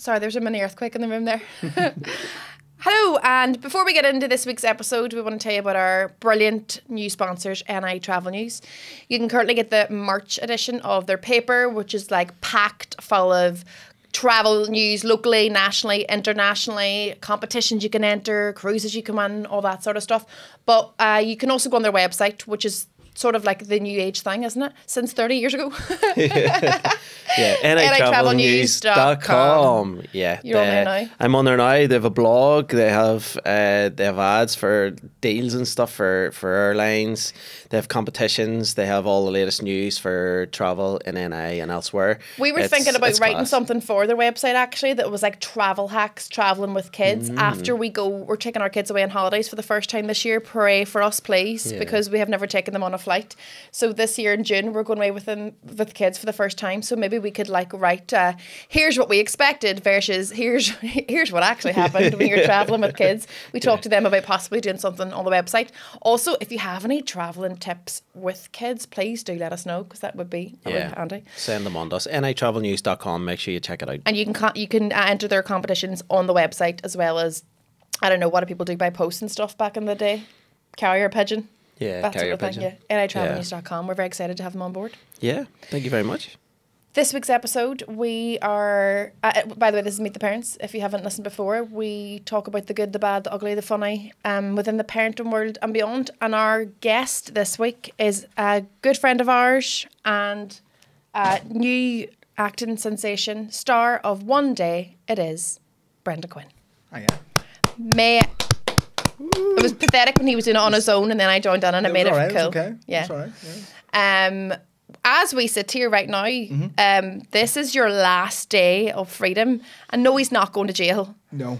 Sorry, there's a mini earthquake in the room there. Hello, and before we get into this week's episode, we want to tell you about our brilliant new sponsors, NI Travel News. You can currently get the March edition of their paper, which is like packed full of travel news locally, nationally, internationally, competitions you can enter, cruises you can win, all that sort of stuff. But you can also go on their website, which is sort of like the new age thing, isn't it? Since 30 years ago. Yeah, NITravelnews.com. Yeah, you're on there now. I'm on there now. They have a blog. They have ads for deals and stuff for airlines. They have competitions. They have all the latest news for travel in NI and elsewhere. We were thinking about writing something for their website actually that was like travel hacks, traveling with kids. After we're taking our kids away on holidays for the first time this year. Pray for us, please, because we have never taken them on a flight. So this year in June we're going away with kids for the first time. So maybe we could like write here's what we expected versus here's what actually happened when you're traveling with kids. We talked to them about possibly doing something on the website. Also, if you have any traveling tips with kids, please do let us know, because that would be really handy. Send them on to us. NITravelnews.com. Make sure you check it out. And you can enter their competitions on the website, as well as, I don't know, what do people do by post and stuff back in the day? Carrier pigeon. Yeah, that carrier sort of pigeon. thing. Yeah. NITravelnews.com. We're very excited to have them on board. Yeah, thank you very much. This week's episode, we are... by the way, this is Meet the Parents. If you haven't listened before, we talk about the good, the bad, the ugly, the funny within the parenting world and beyond. And our guest this week is a good friend of ours and a new acting sensation, star of One Day It Is, Brendan Quinn. Oh, yeah. It was pathetic when he was doing it on his own, and then I joined in and it made it right, cool. Okay. Yeah. It's all right. Yeah. As we sit here right now, this is your last day of freedom. And no, he's not going to jail. No.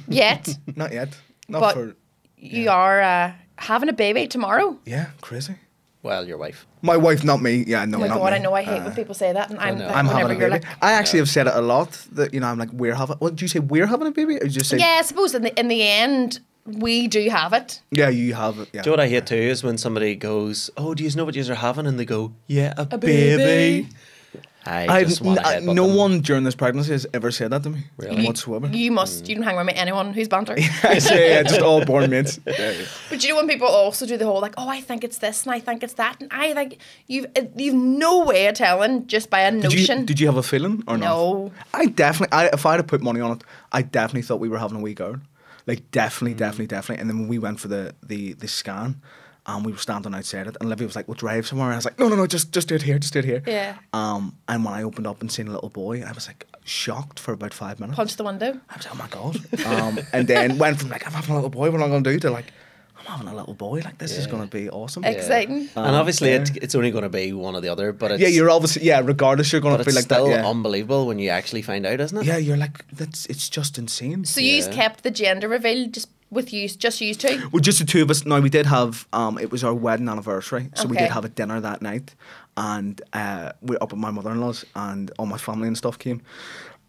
Yet. Not yet. Not but for... you are having a baby tomorrow. Yeah, crazy. Well, your wife. My wife, not me. Yeah, no, Oh my not God, me. I know. I hate when people say that. And I'm having a baby. Like, I actually have said it a lot, that, you know, I'm like, we're having... What, do you say we're having a baby? Or you just say... yeah, I suppose in the end, we do have it. Yeah, you have it. Yeah. Do you know what I hate too is when somebody goes, "Oh, do you know what you are having?" and they go, "Yeah, a baby." I just want to headbutt no them. one during this pregnancy has ever said that to me. Really? Whatsoever. You don't hang around with anyone who's banter. I say, yeah, just all born mates. Yeah. But you know when people also do the whole like, oh, I think it's this and I think it's that, and I think you've no way of telling just by a notion. Did you have a feeling or not? No. I definitely, if I had to put money on it, I definitely thought we were having a wee girl. Like definitely. And then when we went for the scan, we were standing outside it, and Olivia was like, "We'll drive somewhere." And I was like, "No, just do it here, just do it here." Yeah. And when I opened up and seen a little boy, I was like shocked for about 5 minutes. Punch the window. I was like, "Oh my God!" And then went from like, "I'm having a little boy, what am I going to do?" to like, "I'm having a little boy. Like this is going to be awesome." Exciting. And obviously, it's only going to be one or the other. But it's, you're obviously regardless, you're going to feel like still that. Yeah. unbelievable when you actually find out, isn't it? Yeah, you're like, it's just insane. So you kept the gender reveal just you two? Well, just the two of us. Now, we did have, it was our wedding anniversary, so we Okay. did have a dinner that night, and we were up at my mother-in-law's, and all my family and stuff came,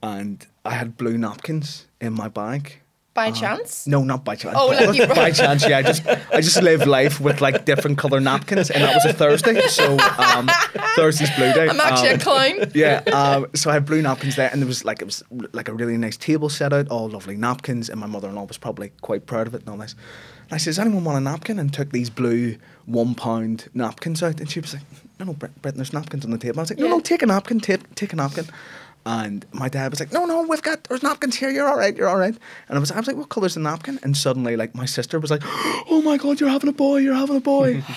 and I had blue napkins in my bag. By chance? No, not by chance. Oh, like you by chance, yeah. I just live life with like different colour napkins, and that was a Thursday, so Thursday's blue day. I'm actually a clown. Yeah, so I had blue napkins there, and it was like a really nice table set out, all lovely napkins, and my mother-in-law was probably quite proud of it and all this. And I said, "Does anyone want a napkin?" And took these blue £1 napkins out, and she was like, "No, Brendan, there's napkins on the table." I was like, "No, take a napkin, take a napkin." And my dad was like, "No, there's napkins here, you're all right. And I was like, "What colour's the napkin?" And suddenly, like, my sister was like, "Oh my God, you're having a boy.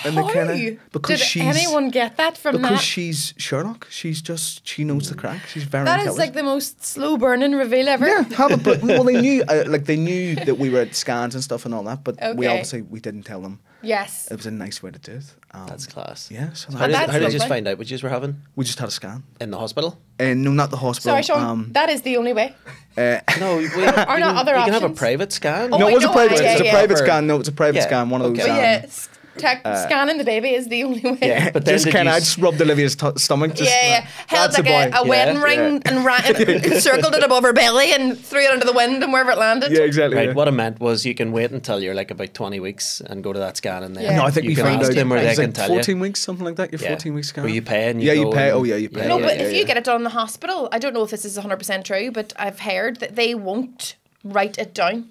And Did anyone get that from that? Because she's Sherlock. She knows the crack. She's very That intelligent. is like the most slow burning reveal ever. Yeah, but well, they knew that we were at scans and stuff and all that, but we didn't tell them. Yes. It was a nice way to do it. That's class. Yeah. So How did you lovely. just find out what you were having? we just had a scan. In the hospital? No, not the hospital. Sorry, Sean. That is the only way. No, you not other can have a options? private scan. Oh, No, I it was a know, private. yeah, It's a yeah. private scan. No, it's a private Yeah, scan. One of those. okay. Yes. Scanning the baby is the only way. Yeah, But then just did kind of you just rubbed Olivia's stomach. Just, Held that's like a a boy. wedding ring and circled it above her belly and threw it into the wind and wherever it landed. Yeah, exactly. Right, yeah. what I meant was you can wait until you're like about 20 weeks and go to that scan and then Yeah. No, I think you we can found ask out them where they it's can like tell 14 you. weeks, something like that. You're 14 weeks scan. Where you pay and you yeah, go you pay. and- Oh, yeah, you pay. No, Yeah, but yeah, if you get it done in the hospital, I don't know if this is 100% true, but I've heard that they won't write it down.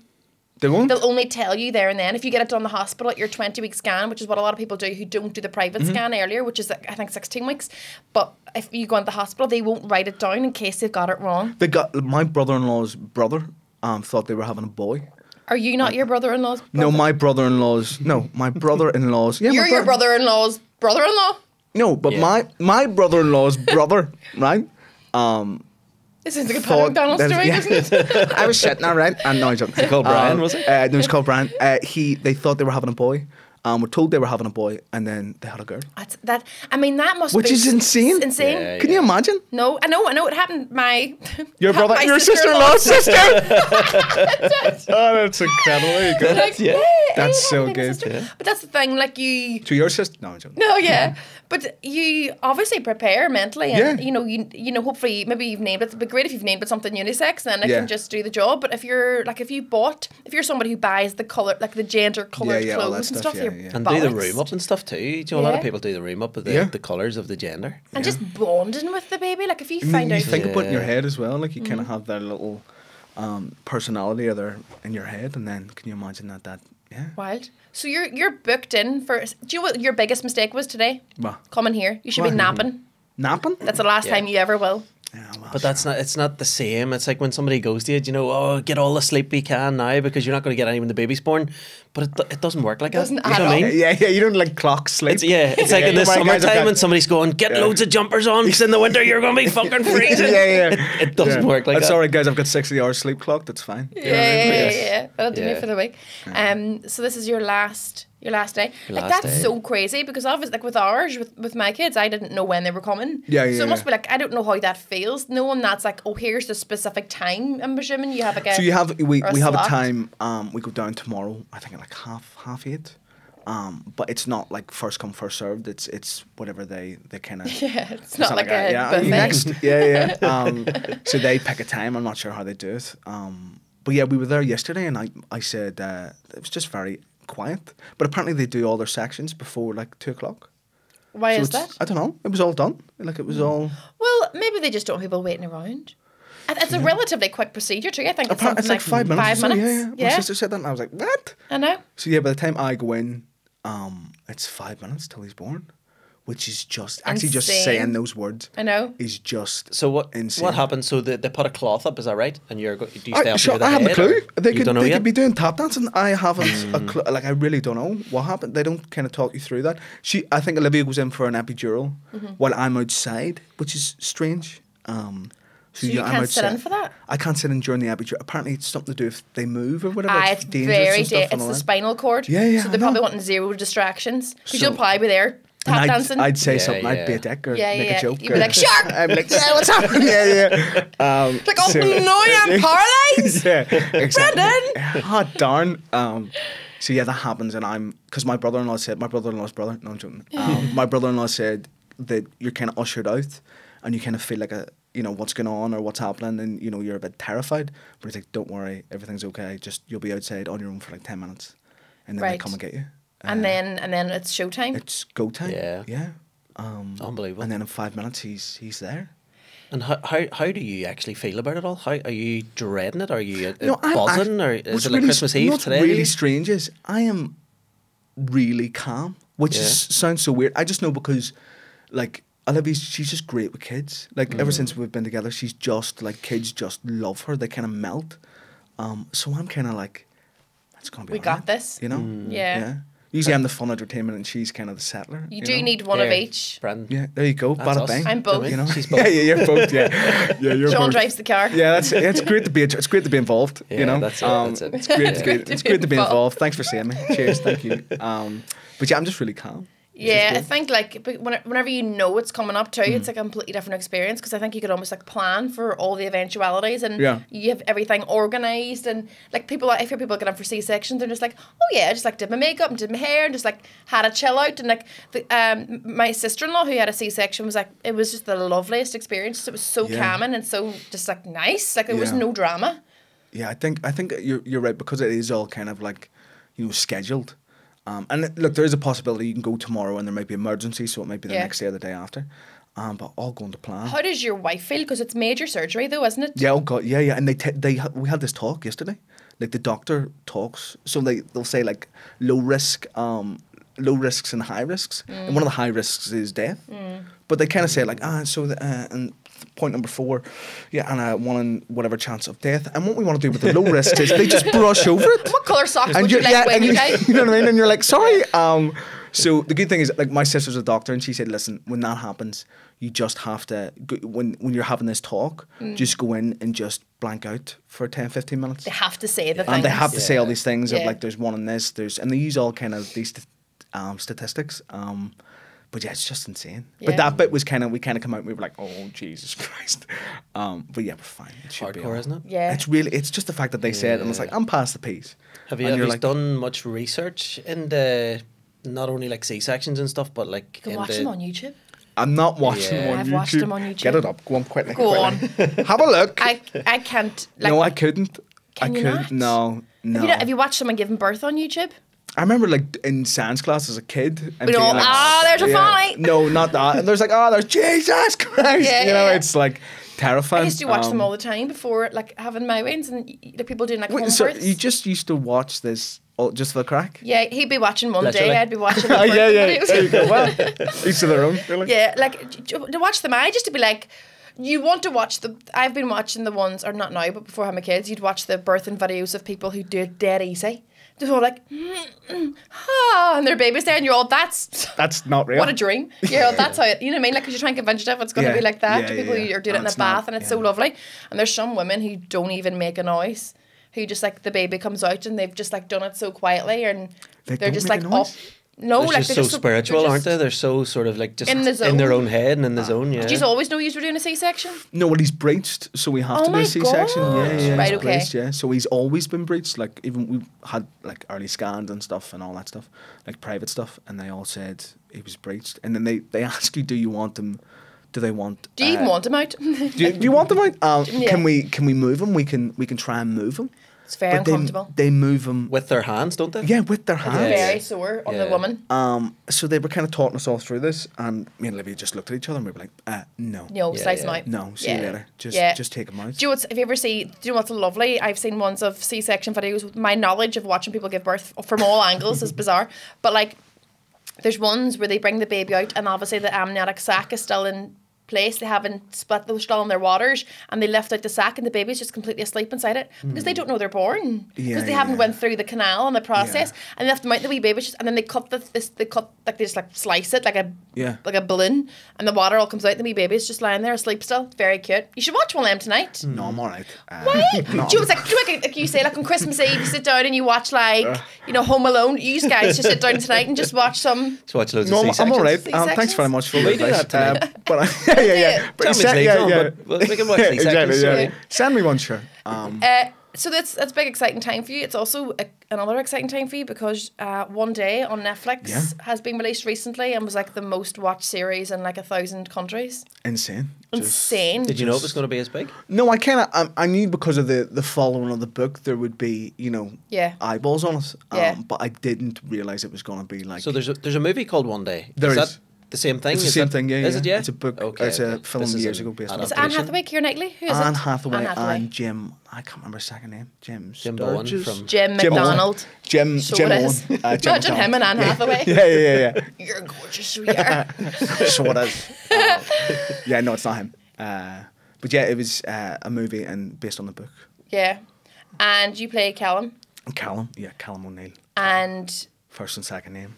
They won't? They'll only tell you there and then. If you get it done in the hospital at your 20-week scan, which is what a lot of people do who don't do the private scan earlier, which is, I think, 16 weeks. But if you go into the hospital, they won't write it down in case they've got it wrong. They got my brother-in-law's brother thought they were having a boy. Are you not your brother-in-law's brother? No, my brother-in-law's. No, my brother-in-law's. Yeah, You're my your brother-in-law's brother-in-law? No, but Yeah. my brother-in-law's brother, right? This is like a Pat Thought McDonald that- story, yeah. isn't it? I was sitting there, right? And no, I don't. called Brian, was it? No, it was called Brian. They thought they were having a boy. Were told they were having a boy, and then they had a girl. That must Which be is insane. Insane. Yeah, Can you imagine? No, I know it happened. My Your brother, my your sister-in-law's sister. That's it. Oh, that's incredible. There you go. Like, Yeah. That's it so happened to my good. sister. Yeah. But that's the thing, like you. To your sister? No, I don't. No, yeah, but you obviously prepare mentally, and Yeah. you know, hopefully, maybe you've named it. It'd be great if you've named it something unisex, then it Yeah. can just do the job. But if you're if you're somebody who buys the color, like the gender colored Yeah, all that clothes and stuff, stuff, yeah, you're yeah. And do the bollocks. room up and stuff too. Do you know a lot of Yeah. people do the room up with the, Yeah. the colours of the gender? And just bonding with the baby, like if you I mean, find you out, think about it in your Yeah. head as well. Like you kind of have their little personality or their in your head, and then can you imagine that? Yeah. wild. So you're booked in for. Do you know what your biggest mistake was today? What? Coming here, you should be What? napping. Napping? That's the last Yeah. time you ever will. Yeah, well, But that's not. It's not the same. It's like when somebody goes to you, you know, oh, get all the sleep we can now because you're not going to get any when the baby's born. But it doesn't work like that. Doesn't You know at what I all. mean? yeah, you don't like clock sleep. It's like in the My guys have summertime got- when somebody's going, get loads of jumpers on because in the winter you're going to be fucking freezing. yeah. It doesn't work like That's that. all right, guys. I've got 60 hours sleep clock. That's fine. Yeah. That'll do me Yeah. for the week. So this is your last day. Your Like last that's day. so crazy because obviously, like with ours, with my kids, I didn't know when they were coming. Yeah, So yeah, it must yeah. be like I don't know how that feels. Knowing that's like, oh, here's the specific time. I'm presuming you have like a. So you have we or a have a slot. time. We go down tomorrow. I think at like half 8. But it's not like first come first served. It's whatever they kind of. Yeah, it's not like a yeah. Are you buffet. next? Yeah. So they pick a time. I'm not sure how they do it. But yeah, we were there yesterday, and I said it was just very quiet. But apparently they do all their sections before like 2:00. Why So is it's- that? I don't know. It was all done. Like it was all. Well, maybe they just don't want people waiting around. And it's a relatively quick procedure too. I think it's, Apparently, something it's like 5 minutes. 5 or so, minutes. Yeah. My sister said that, and I was like, "What?" I know. So yeah, by the time I go in, it's 5 minutes till he's born, which is just actually just Insane. saying those words I know. is just So what insane. happens? So they put a cloth up, is that right? And do you stay up Sure, near the I haven't a head, clue. or They you could don't know they yet? could be doing tap dancing. I haven't a clue. Like I really don't know what happened. They don't kind of talk you through that. I think Olivia goes in for an epidural while I'm outside, which is strange. So you I'm can't sit in outside. for that? I can't sit in during the epidural. Apparently, it's something to do if they move or whatever. It's dangerous very and stuff it's and the all that. spinal cord. Yeah, yeah, So I they're probably know. wanting zero distractions because So- you'll probably be there tap And dancing. I'd say Yeah, something. I'd be yeah. a dick or Yeah, make yeah. a joke. You'd be or- like, "Shark!" I'm like, yeah, what's happening? Yeah. like, oh so- no, I'm paralyzed. Yeah, exactly. Brendan! Oh, darn. So yeah, that happens, and because my brother-in-law's brother. No, I'm joking. My brother-in-law said that you're kind of ushered out, and you kind of feel like what's going on or what's happening, and you're a bit terrified. But he's like, don't worry, everything's okay. Just you'll be outside on your own for like 10 minutes, and then they Right. come and get you. And then it's showtime. It's go time. Yeah. Yeah. Unbelievable. And then in 5 minutes, he's there. And how do you actually feel about it all? How are you dreading it? Are you No, buzzing, or what's is it like really Christmas Eve what's today? really strange is I am really calm, which Yeah. sounds so weird. I just know because, like, she's just great with kids. Like, ever since we've been together, she's just, like, kids just love her. They kind of melt. So I'm kind of like, it's going to be We got this. You know? Yeah. Usually I'm the fun entertainment and she's kind of the settler. You do know? need one of Here, each. Brandon. Yeah, there you go. That's Bada us. bang. I'm both. You know? She's both. Yeah, you're both. Yeah, you're Sean both. drives the car. Yeah, it's great to be. It's great to be involved. Yeah, you know, that's it, that's it. It's great to be. To It's be great to be involved. involved. Thanks for seeing me. Cheers. Thank you. But yeah, I'm just really calm. Yeah, I think like whenever you know it's coming up too, it's like a completely different experience because I think you could almost like plan for all the eventualities and you have everything organised and like people, if your people get in for C-sections, they're just like, oh yeah, I just like did my makeup and did my hair and just like had a chill out and like my sister-in-law who had a C-section was like, it was just the loveliest experience. It was so calming and so just like nice, like there was no drama. Yeah, I think you're right because it is all kind of like, you know, scheduled. And look, there is a possibility you can go tomorrow and there might be emergency, so it might be the next day or the day after. But all going to plan. How does your wife feel? Because it's major surgery though, isn't it? Yeah, oh God, yeah. And we had this talk yesterday. Like the doctor talks, so they'll say like low risks and high risks. And one of the high risks is death. But they kind of say like and point number 4, and a 1 in whatever chance of death. And what we want to do with the low risks is they just brush over it. What colour socks would you like when you die? You know what I mean? And you're like, sorry. So the good thing is, like, my sister's a doctor, and she said, listen, when that happens, you just have to, when you're having this talk, just go in and just blank out for 10, 15 minutes. They have to say the things. And they have to say all these things of like, there's 1 in this, and they use all kind of these statistics. But yeah, it's just insane. Yeah. But that bit was we kind of come out and we were like, oh, Jesus Christ. But yeah, we're fine. It should hardcore, isn't it? Yeah. It's just the fact that they said, and it's like, I'm past the piece. Have you like, done much research into not only like C-sections and stuff, but like... You can watch them on YouTube. I'm not watching them on YouTube. I've watched them on YouTube. Get it up. Go on quickly. Go on. Have a look. I can't... Like, no, I couldn't. Can you not? No. Have you watched someone giving birth on YouTube? I remember like in science class as a kid. And there's a funny. No, not that. And there's like, there's Jesus Christ. It's like terrifying. I used to watch them all the time before like having my wins and the people doing like home births. So you just used to watch this just for the crack? Yeah, he'd be watching one day, I'd be watching the videos. There you go. Well, each to their own. Really. Yeah, like to watch them, I just to be like, you want to watch I've been watching the ones, or not now, but before I had my kids, you'd watch the birthing videos of people who do it dead easy. They're all like, and their baby's there, and you're all, that's not real. What a dream. Yeah, that's how you know what I mean? Like, because you're trying to convince yourself it's going to be like that to people who are doing it in the bath, and it's so lovely. And there's some women who don't even make a noise, who just like the baby comes out and they've just like done it so quietly, and they're just like up. No, they're like just so spiritual, aren't they? They're so sort of like just in their own head and in the zone. Yeah. Did you always know you were doing a C-section? No, well, he's breached, so we have to do a C-section. Yeah, right, okay. Breached, yeah, so he's always been breached. Like even we had like early scans and stuff and all that stuff, like private stuff, and they all said he was breached. And then they ask you, do you want him? Do they want? Do you even want him out? do you want them out? Can we move him? We can try and move him. It's very uncomfortable. They move them with their hands, don't they? Yeah, with their hands. It's very sore on the woman. So they were kind of talking us all through this, and me and Olivia just looked at each other and we were like, no. No, slice them out. No, see you later. Just take them out. Do you know what's lovely? I've seen ones of C-section videos. My knowledge of watching people give birth from all angles is bizarre. But like, there's ones where they bring the baby out, and obviously the amniotic sac is still in place. They haven't split those still in their waters, and they lift out the sack and the baby's just completely asleep inside it because they don't know they're born because they haven't went through the canal and the process, and they lift them out, the wee baby and then they cut they just like slice it like a balloon, and the water all comes out and the wee baby's just lying there asleep still. Very cute. You should watch one of them tonight. No, I'm alright. Why? No. Do you like you say, like on Christmas Eve you sit down and you watch like Home Alone? You guys just sit down tonight and just watch some. Just watch loads of C-sections. I'm alright. Thanks very much for the advice. But but we can watch C-sections. Exactly. Send me one, sure. So that's a big exciting time for you. It's also another exciting time for you because One Day on Netflix has been released recently and was like the most watched series in like 1,000 countries. Insane. Did you know it was going to be as big? No, I knew because of the following of the book there would be eyeballs on it. But I didn't realise it was going to be like. So there's a movie called One Day. There is. The same thing? It's the same thing, yeah. Is it, yeah? It's a book. Okay, it's a film years ago based on it. Is it Anne Hathaway, Keira Knightley? Who is Anne it? Hathaway and Jim, I can't remember his second name. Jim Bowen from Jim McDonald. Jim is. Imagine him and Anne Hathaway. Yeah. You're gorgeous, sweetheart. So it is. Yeah, no, it's not him. But yeah, it was a movie and based on the book. Yeah. And you play Callum. Callum O'Neill. And first and second name.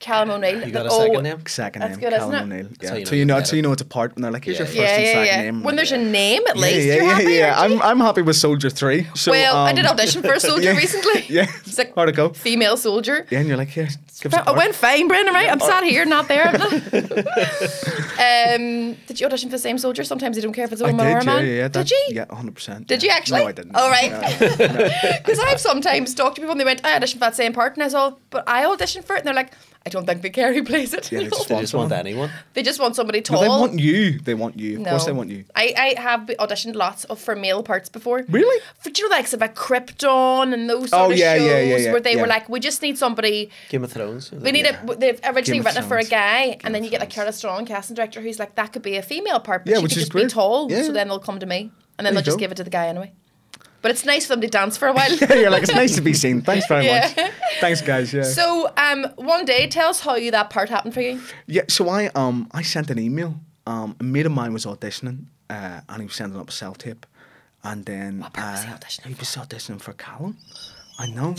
Callum O'Neill. You got a second name? Second That's name, good, isn't Callum it? O'Neill. That's how Yeah. you know So you you know, get so you know it's a part, and they're like, here's your first Yeah, and yeah, second yeah. name. When there's a name, at least, yeah, you're happy, yeah. aren't you? I'm happy with Soldier 3. So, Well, I did audition for a soldier recently. Yeah, It's like, how'd it go? female soldier. Yeah, and you're like, here, give us a I part. went fine, Brendan, right? I'm sat here, not there. Did you audition for the same soldier? Sometimes they don't care if it's a I woman or a did, man. yeah. Did you? Yeah, 100%. Did you actually? No, I didn't. All right. No. Because I've sometimes talked to people and they went, I auditioned for that same part, and I said, but I auditioned for it, and they're like, I don't think they care who plays it. Yeah, You know? They just want anyone. They just want somebody tall. No, they want you. They want you. Of No. course they want you. I have auditioned lots for male parts before. Really? For, do you know, like about Krypton and those sort of yeah, shows yeah, where they yeah. were like, we just need somebody. Game of Thrones. We need it. They've originally Game of written it for a Thrones. guy, and then you get like Carla Strong, casting director, who's like, that could be a female part, but Yeah, she which could is just be great. tall. Yeah. So then they'll come to me, and then There they'll you just go. give it to the guy anyway. But it's nice for them to dance for a while. You're like, it's nice to be seen. Thanks very Yeah. much. Thanks, guys. Yeah. So, one day, tell us how that part happened for you. Yeah, so I sent an email. A mate of mine was auditioning, and he was sending up a self-tape. And then What part was he auditioning he was auditioning for Callum. I know,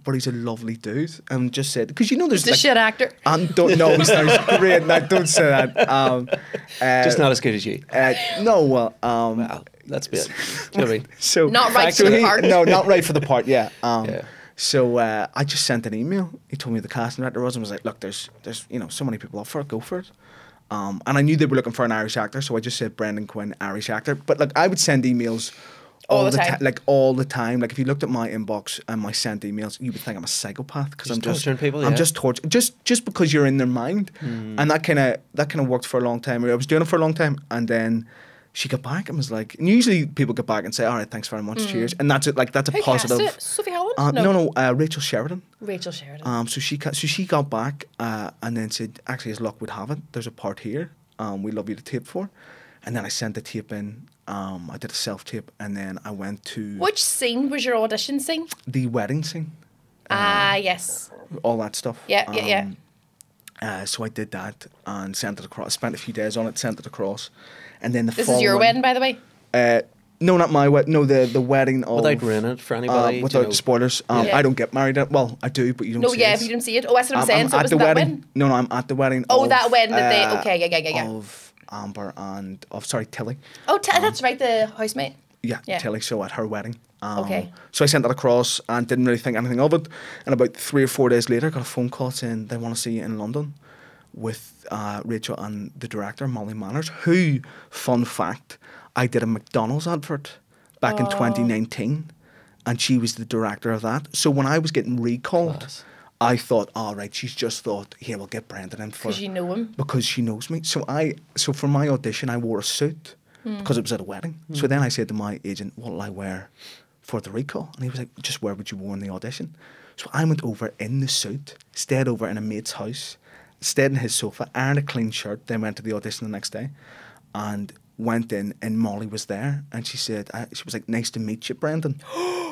but he's a lovely dude, and just said because you know there's He's a shit actor. don't know he sounds great. No, don't say that. Just not as good as you. No, well, Wow, that's a bit. Do you know what I mean? so Not right so for the he- part. No, not right for the part. Yeah. Yeah. So I just sent an email. He told me who the casting director was and was like, "Look, there's so many people up for it. Go for it." And I knew they were looking for an Irish actor, so I just said Brendan Quinn, Irish actor. But like I would send emails All the time. like all the time. Like if you looked at my inbox and my sent emails, you would think I'm a psychopath because I'm just torturing people, I'm yeah. just torturing just because you're in their mind, and that kind of worked for a long time. I was doing it for a long time, and then she got back and was like, and usually people get back and say, all right, thanks very much, cheers, and that's it. Like that's a Who positive. cast it? Sophie Holland? No, Rachel Sheridan. Rachel Sheridan. So she got back and then said, actually, as luck would have it, there's a part here. We'd love you to tape for. And then I sent the tape in. I did a self tape, and then I went to Which scene was your audition scene? the wedding scene, Yes. all that stuff. Yeah. So I did that and sent it across. Spent a few days on it, sent it across, and then the This is your wedding, by the way. No, not my wedding. No, the wedding of Without ruining it for anybody. without you know. spoilers. Yeah. I don't get married. Well, I do, but you don't. No, see yeah, it. if you didn't see it. Oh, that's what I'm saying. So it at was the that wedding. wedding? No, I'm at the wedding. Oh, of, that wedding that they. Okay, yeah. Of Amber and Tilly. Oh, that's right, the housemate. Yeah, Yeah. Tilly. So at her wedding. Okay. So I sent that across and didn't really think anything of it. And about 3 or 4 days later, got a phone call saying they want to see you in London with Rachel and the director Molly Manners. Who, fun fact, I did a McDonald's advert back in 2019, and she was the director of that. So when I was getting recalled, Class. I thought, all right, she's just thought, here, we'll get Brendan in for Because you know him. because she knows me. So for my audition, I wore a suit because it was at a wedding. So then I said to my agent, what will I wear for the recall? And he was like, just wear what you wore in the audition. So I went over in the suit, stayed over in a mate's house, stayed in his sofa, ironed a clean shirt, then went to the audition the next day, and went in, and Molly was there, and she said, she was like, nice to meet you, Brendan.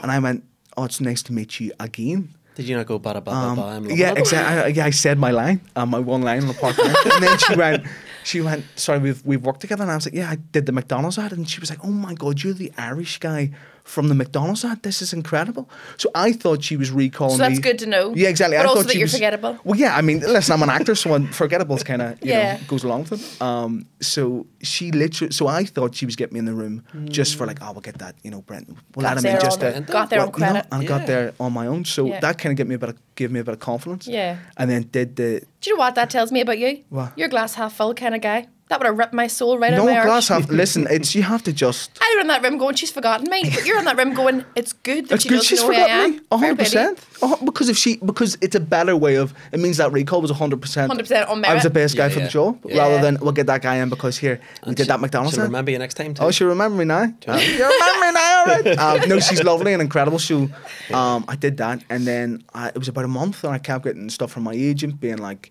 And I went, oh, it's nice to meet you again. Did you not go ba da ba ba ba? I'm loving Yeah, it? exactly. I said my line, my one line on the park bench. And then she went, sorry, we've worked together. And I was like, yeah, I did the McDonald's ad. And she was like, oh my God, you're the Irish guy from the McDonald's ad. This is incredible. So I thought she was recalling So that's me. good to know. Yeah, exactly. But I also thought that she you're was, forgettable. Well, yeah, I mean, listen, I'm an actor, so forgettable's kind of, you Yeah. know, goes along with it. So she literally, so I thought she was getting me in the room just for like, oh, we'll get that, you know, Brent. We'll Got let him in there just on- to, got there on well, you know, credit. and got Yeah. there on my own. So Yeah. that kind of gave me a bit of confidence. Yeah. And then did the, Do you know what that tells me about you? What? You're a glass half full kind of guy. That would have ripped my soul right out no of my glass arse. half. Listen, it's you have to just. I was in that room going, she's forgotten me. But you're in that room going, it's good that It's she good. doesn't She's know who I forgotten me. am. Fair play to you. 100%. Because it's a better way of. It means that recall was 100%. 100% on merit. I was the best guy Yeah, for the yeah. job, Yeah. rather than we'll get that guy in because here we did that McDonald's. She'll ad. remember you next time too. Oh, she remember me now. You remember me now, all right? No, she's lovely and incredible. So, I did that, and then it was about a month, and I kept getting stuff from my agent being like,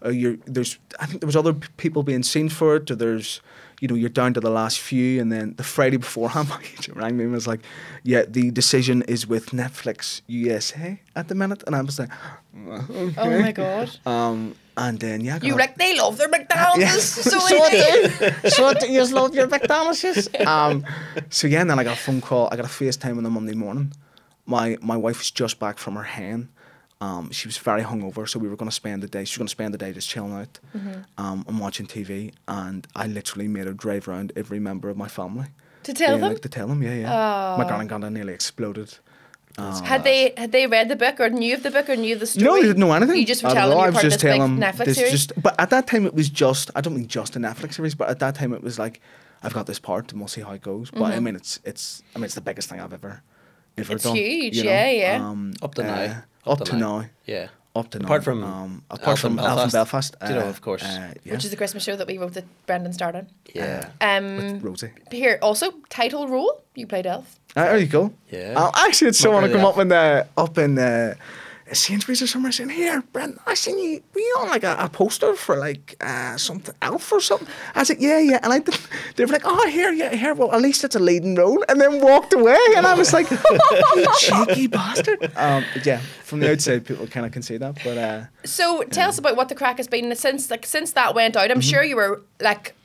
I think there was other people being seen for it, or there's, you know, you're down to the last few, and then the Friday beforehand, my agent rang me and was like, yeah, the decision is with Netflix USA at the minute, and I was like, okay. Oh my God. And then yeah, I got You a- like, they love their McDonald's. Yeah. So So they do. so you just love your McDonald's. So yeah, and then I got a phone call. I got a FaceTime on the Monday morning. My wife was just back from her hen, She was very hungover, so we were going to spend the day. She was going to spend the day just chilling out and watching TV. And I literally made her drive around every member of my family. To tell them? Like, to tell them, yeah. My granddad nearly exploded. Had they read the book or knew of the book or knew the story? No, they didn't know anything. You just were telling them you're part of this big Netflix series? Just, but at that time it was just, I don't mean just a Netflix series, but at that time it was like, I've got this part and we'll see how it goes. But I mean, it's the biggest thing I've ever done. It's huge, you know? yeah. Up to now. Up to now. Yeah. Up to apart now. Apart from Belfast. You know, of course. Which is the Christmas show that we wrote that Brendan starred in. Yeah. With Rosie. Here, also, title role, you played Elf. There you go. Yeah. Actually, it's someone to come up in Sainsbury's or somewhere saying, "Here, Brendan, I seen you. Were you on like a poster for like something Elf or something?" I was like, "Yeah." And they were like, "Oh, here. Well, at least it's a leading role." And then walked away, and I was like, "You cheeky bastard." Yeah, from the outside, people kind of can see that. But so tell us about what the crack has been since that went out. I'm sure you were like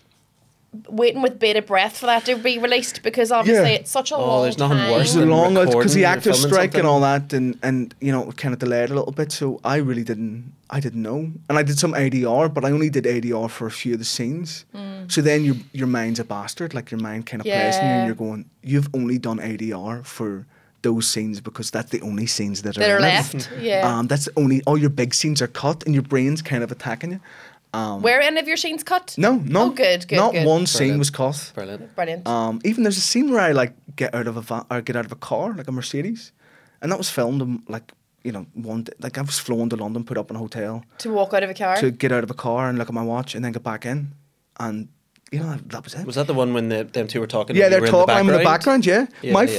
waiting with bated breath for that to be released, because obviously it's such a long there's nothing time. worse it was than a long because the recording or actors filming strike something. and all that, and you know, kind of delayed a little bit. So I really didn't know, and I did some ADR, but I only did ADR for a few of the scenes. So then your mind's a bastard, like your mind kind of plays in you, and you're going, you've only done ADR for those scenes because that's the only scenes that are left. Yeah. That's the only, all your big scenes are cut, and your brain's kind of attacking you. Were any of your scenes cut? No. Oh, good. Not good. one scene was cut. Brilliant. Even there's a scene where I like get out of a car, like a Mercedes, and that was filmed in, like, you know, one day, like I was flown to London, put up in a hotel To walk out of a car? to get out of a car and look at my watch and then get back in, and you know, that was it. Was that the one when them two were talking? Yeah, and you they're were talking. I'm in the background. Yeah, my yeah.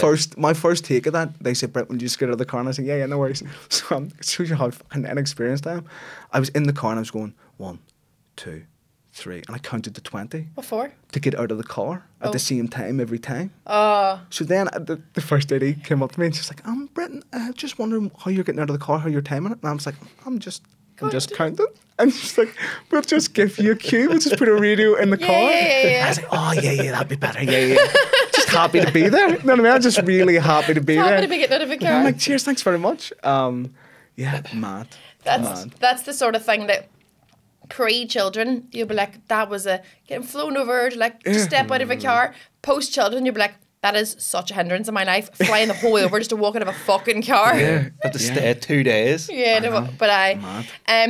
first take of that, they said, "Brett, will you just get out of the car?" And I said, "Yeah, no worries." So it shows you how fucking inexperienced I am. I was in the car and I was going 1, 2, 3, and I counted to 20. What for? To get out of the car at the same time every time. Oh. So then the first lady came up to me and she's like, Brendan, just wondering how you're getting out of the car, how you're timing it. And I was like, I'm just counting. And she's like, we'll just give you a cue. We'll just put a radio in the car. Yeah. I was like, oh, yeah, that'd be better. Yeah. Just happy to be there. You know what I mean? I'm just really happy to be there. Happy to be getting out of a car. I'm like, cheers, thanks very much. Yeah, mad. That's the sort of thing that pre-children, you'll be like, that was getting flown over, like, just step out of a car. Post-children, you'll be like, that is such a hindrance in my life, flying the whole way over just to walk out of a fucking car. Yeah. Had to stay 2 days. Yeah, no, but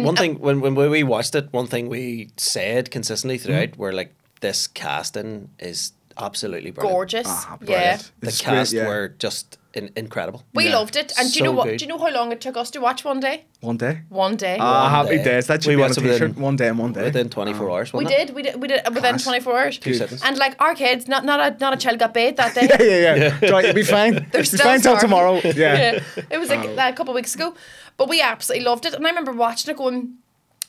one thing, when we watched it, one thing we said consistently throughout were like, this casting is absolutely brilliant. Gorgeous. Brilliant. The It's cast great, were just incredible. We loved it. And do you So know what? good. Do you know how long it took us to watch one day? One day. One day. Happy day. days. That should We be on a watched it t-shirt. within- One day and one day. Within 24 hours, we wasn't it? did it within 24 hours. 2 seconds. And like our kids, not a child got bathed that day. Yeah. Right, you'll be fine. They're You'll be still fine till starving. tomorrow. Yeah. It was like a couple of weeks ago. But we absolutely loved it. And I remember watching it going,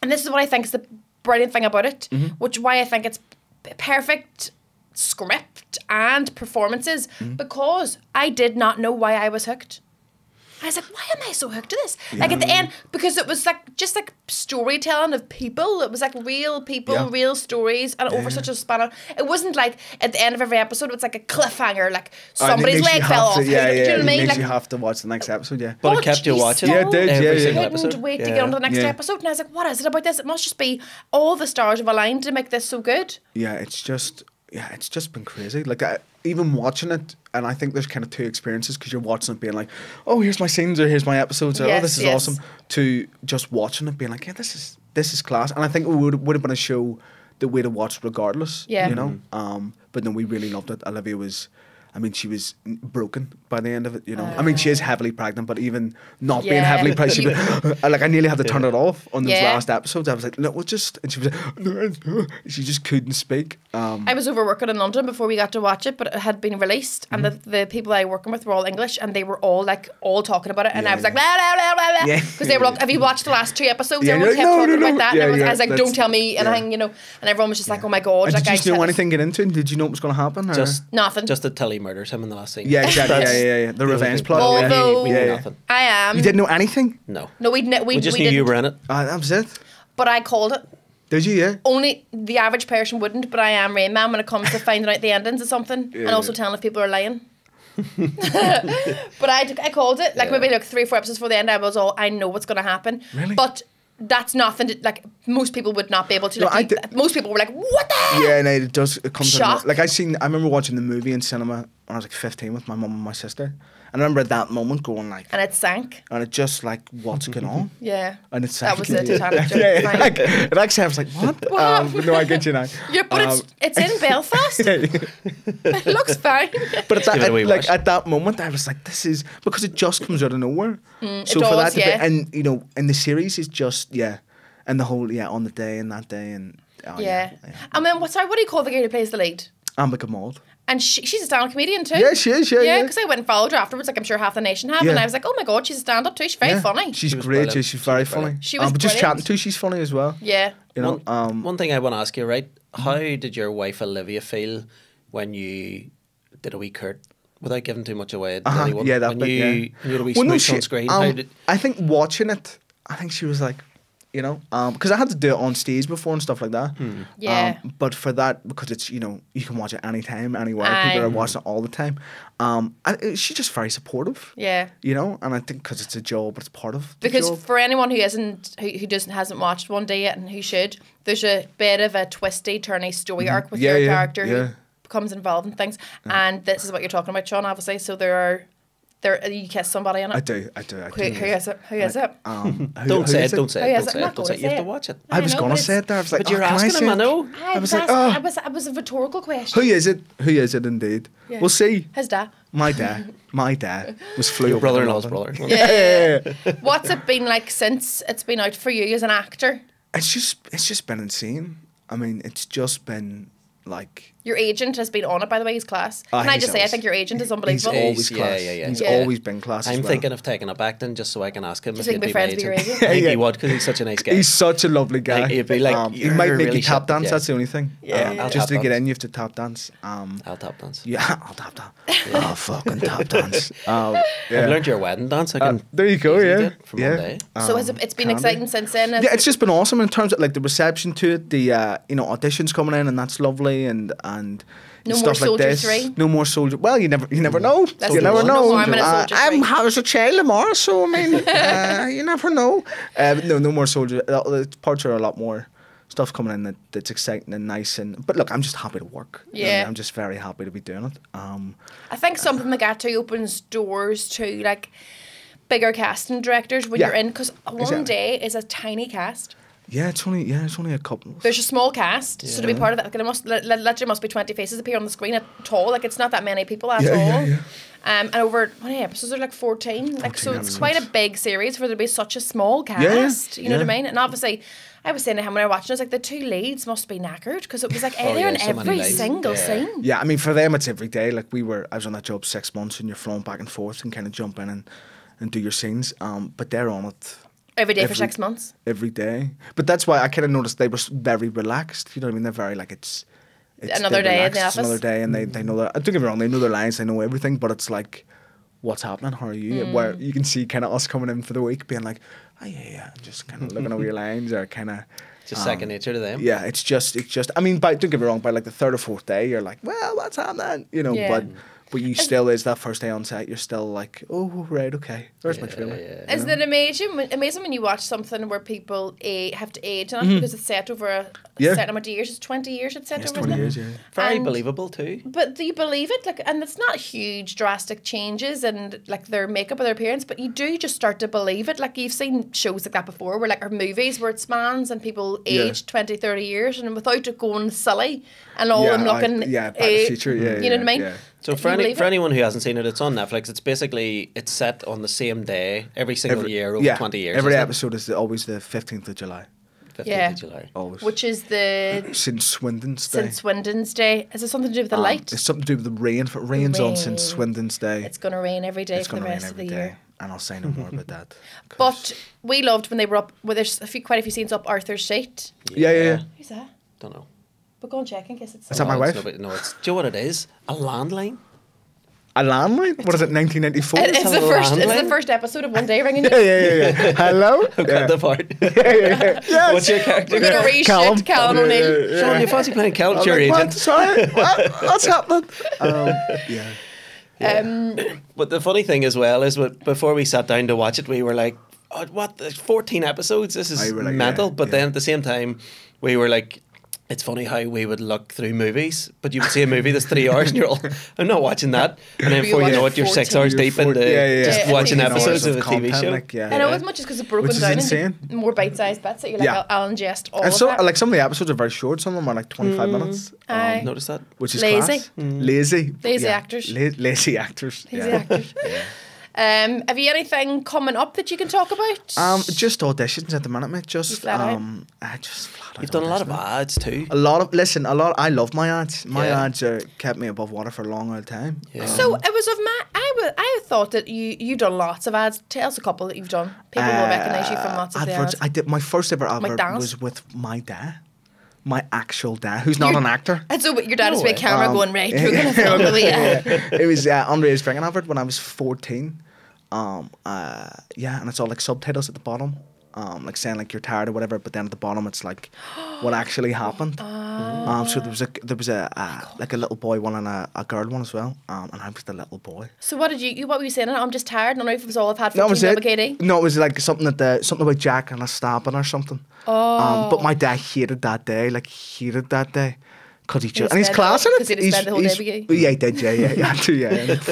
and this is what I think is the brilliant thing about it, why I think it's perfect script and performances, because I did not know why I was hooked. I was like, why am I so hooked to this? Like at the end, because it was like just like storytelling of people. It was like real people, real stories, and over such a span of. It wasn't like at the end of every episode, it was like a cliffhanger, like somebody's leg fell off. Yeah, Do you know what I mean? It makes Like, you have to watch the next episode. Yeah. But it kept you watching. Yeah, it did, every yeah. single couldn't episode. wait to get on to the next episode, and I was like, what is it about this? It must just be all the stars have aligned to make this so good. Yeah, it's just been crazy. Like even watching it, and I think there's kind of two experiences, because you're watching it being like, oh, here's my scenes, or here's my episodes, or oh, this is awesome, to just watching it being like, yeah, this is class. And I think it would have been a show that we'd have watched regardless. Yeah. You know. But no, we really loved it. Olivia was. I mean, she was broken by the end of it, you know. I mean, she is heavily pregnant, but even not being heavily pregnant, she was, like, I nearly had to turn it off on those last episodes. I was like, no, we'll just... And she was like, she just couldn't speak. I was overworking in London before we got to watch it, but it had been released, and the people I were working with were all English, and they were all talking about it, and I was like, blah, blah, blah, blah, blah. Because they were like, have you watched the last 2 episodes? Everyone kept talking about that, and I was like, don't tell me anything, you know. And everyone was just like, oh my God. And like, did you know anything get into it? Did you know what was going to happen? Or? Nothing. Just that Tilly murders him in the last scene. Yeah, exactly. Yeah. The revenge plot. Although we knew nothing. I am. You didn't know anything? No. No, we just knew you were in it. That was it. But I called it. Did you? Yeah. Only the average person wouldn't, but I am Rain Man when it comes to finding out the endings of something, and also telling if people are lying. But I called it. Like, maybe like 3 or 4 episodes before the end, I was all, I know what's going to happen. Really? But that's nothing to, like, most people would not be able to. No, Like, most people were like, what the hell? Yeah, and it does. It comes Shock. out, like I remember watching the movie in cinema when I was like 15 with my mum and my sister. And I remember at that moment going like, And it sank. and it just like, what's going on? Yeah. And it's That was the Titanic joke. yeah, Fine. like, it actually I was like, what? But no, I get you now. Yeah, but it's in Belfast. It looks fine. But it's Give it a wee like wash. at that moment, I was like, this is because it just comes out of nowhere. So it for does, that to be, yeah. and you know, and the series is just and the whole on the day and that day and Yeah. And then what do you call the girl who plays the lead? Amber Mold. And she's a stand-up comedian too. Yeah, she is. Yeah, because I went and followed her afterwards, like I'm sure half the nation have, Yeah. and I was like, oh my god, she's a stand-up too. She's very funny. She's was great. brilliant. Yeah, she's very She was funny. brilliant. She was but just brilliant. chatting to, she's funny as well. Yeah. You know, One thing I want to ask you, right? How did your wife Olivia feel when you did a wee Kurt without giving too much away? To anyone? yeah, that when bit, you, yeah. when you had a wee Well, no, smooch on screen. I think watching it, I think she was like, you know, because I had to do it on stage before and stuff like that. Yeah. But for that, because it's, you know, you can watch it anytime, anywhere. Aye. People are watching it all the time. She's just very supportive. Yeah. You know, and I think because it's a job, it's part of the Because job. for anyone who hasn't watched One Day yet and who should, there's a bit of a twisty, turny story arc with Yeah, your yeah, character yeah. who becomes involved in things. And this is what you're talking about, Sean, obviously. So you kiss somebody in it. I do. Who is it? Who is it? Don't say it. Don't say Oh, it. yes, Don't say I'm it. not Don't gonna say it. You have say to it. watch it. I was know, going but to say it there. I was like, But you're can asking say him, I it? know. I was was, like, it was a rhetorical question. Who is it? Who is it indeed? Yeah. We'll see. His dad. My dad was flew Your over brother-in-law's to brother. London. Yeah. What's it been like since it's been out for you as an actor? It's just been insane. I mean, it's just been like Your agent has been on it, by the way. He's class. Can I he's just say, I always- think your agent is he's unbelievable. always Yeah, class. yeah, yeah. He's Yeah. always been class. as I'm well. thinking of taking up acting just so I can ask him Just if so you he'd can be be my friends with agent. your I think Yeah. he would because he's such a nice guy. He's such a lovely guy. Like, he'd be like, he "You're might make really you tap shit." dance. Yeah. That's the only thing. Yeah, yeah. I'll Just tap to get dance. in, you have to tap dance. I'll tap dance. Yeah, I'll tap dance. Oh, fucking tap dance. I've Yeah. learned your wedding dance. I can There you go. easily Yeah, do it from yeah. one day. So it's been Candy. exciting since then. Yeah, it's just been awesome in terms of like the reception to it, the auditions coming in, and that's lovely, and No stuff more like Soldier this. 3? No more Soldier. Well, you never know. That's You the never one. know. No harm in a Soldier 3. I was a child of Mars, so I mean, you never know. No more Soldier. The parts are a lot more stuff coming in that's exciting and nice, but look, I'm just happy to work. You know what I mean? Yeah. I'm just very happy to be doing it. I think something like that too opens doors to like bigger casting directors when Yeah. you're in, because One Exactly. Day is a tiny cast. Yeah, it's only a couple. There's a small cast, so to be part of that, like, literally must be 20 faces appear on the screen at all. Like, it's not that many people at Yeah, all. yeah, yeah. And over how many episodes are like 14. Like, so 14 it's quite a episodes. big series for there to be such a small cast. yeah, You know what I yeah. mean? And obviously, I was saying to him when I was watching, I was like, the 2 leads must be knackered because it was like they're yeah, in so many every lines. single Yeah. scene. Yeah, I mean, for them, it's every day. Like I was on that job 6 months, and you're flown back and forth and kind of jump in and do your scenes. But they're on it Every day for 6 months. every day. But that's why I kind of noticed they were very relaxed. You know what I mean? They're very like it's Another they're day in the relaxed, it's another office. day, and they know that. Don't get me wrong, they know their lines, they know everything. But it's like, what's happening? How are you? Where you can see kind of us coming in for the week, being like, oh yeah, just kind of looking over your lines or kind of. Just second nature to them. Yeah, it's just. I mean, don't get me wrong. By like the 3rd or 4th day, you're like, well, what's happening? You know, Yeah. but you still is that first day on set. You're still like, oh right, okay. Where's my trailer? yeah. Isn't it amazing when you watch something where people have to age on it because it's set over a Yeah. certain amount of years? It's 20 years it's set It's over, 20 isn't it? years, yeah. Very And- believable too. But do you believe it? Like, and it's not huge, drastic changes and like their makeup or their appearance, but you do just start to believe it. Like you've seen shows like that before, where like or movies where it spans and people Yeah. age 20, 30 years, and without it going silly and all Yeah, them looking, Back to the Future. Yeah, you know what I mean? Yeah. So You for believe it? anyone who hasn't seen it, it's on Netflix. It's basically set on the same day every single year over 20 years. Every isn't it? episode is always the 15th of July. 15th Yeah. of July. Always. Which is the St. Swindon's Day. St. Swindon's Day. Is it something to do with the light? It's something to do with the rain. If it rains on St. Rain. Swindon's Day, It's going to rain every day it's for the going to rain rest of every the day. year. And I'll say no more about that. 'cause- But we loved when they were up. Well, there's quite a few scenes up Arthur's Seat. yeah. Who's that? Don't know. But go and check in case it's. Is that my No, it's wife? nobody- No, it's. Do you know what it is? A landline. A landline? What is it? 1994? It's a the first. It's the landline? first episode of One Day ringing you. Yeah. Hello. Cut the part. Yes. What's your character? We're gonna reshift Callum O'Neill. Sean, you fancy playing I'm Caleb, your like, what? agent? Sorry, what's happening? Yeah. But the funny thing as well is, before we sat down to watch it, we were like, oh, what? There's 14 episodes? This is like, mental. But then at the same time, we were like, it's funny how we would look through movies, but you would see a movie that's 3 hours and you're all, I'm not watching that. And then before you know it, you're 6 hours deep into just watching episodes of a TV show. Like, I know, as much as because it's broken down into more bite-sized bits that you're like, I'll ingest all and of so, that. like, some of the episodes are very short. Some of them are like 25 minutes. Notice that? Which is lazy. class. Lazy. Lazy actors. Lazy actors. Lazy actors. Have you anything coming up that you can talk about? Just auditions at the minute, mate. Just flat out. You've done a lot of ads too. I love my ads. My ads kept me above water for a long old time. Yeah. So it was of I thought that you've done lots of ads. Tell us a couple that you've done. People will recognise you from lots of adverts. the ads. I did my first ever advert was with my dad. My actual dad, who's not an actor. And so your dad is with a camera going, right, we're going to film the It was Andrea's drinking advert when I was 14. And it's all like subtitles at the bottom. Like saying like you're tired or whatever, but then at the bottom it's like what actually happened. So there was a like a little boy one and a girl one as well. And I was the little boy. So what were you saying? I'm just tired. None of us all have had 15 KD. No, it was like something about Jack and a stabbing or something. But my dad hated that day. Because he's class in it. Because he had spent the whole day with you. Yeah, he did. Yeah.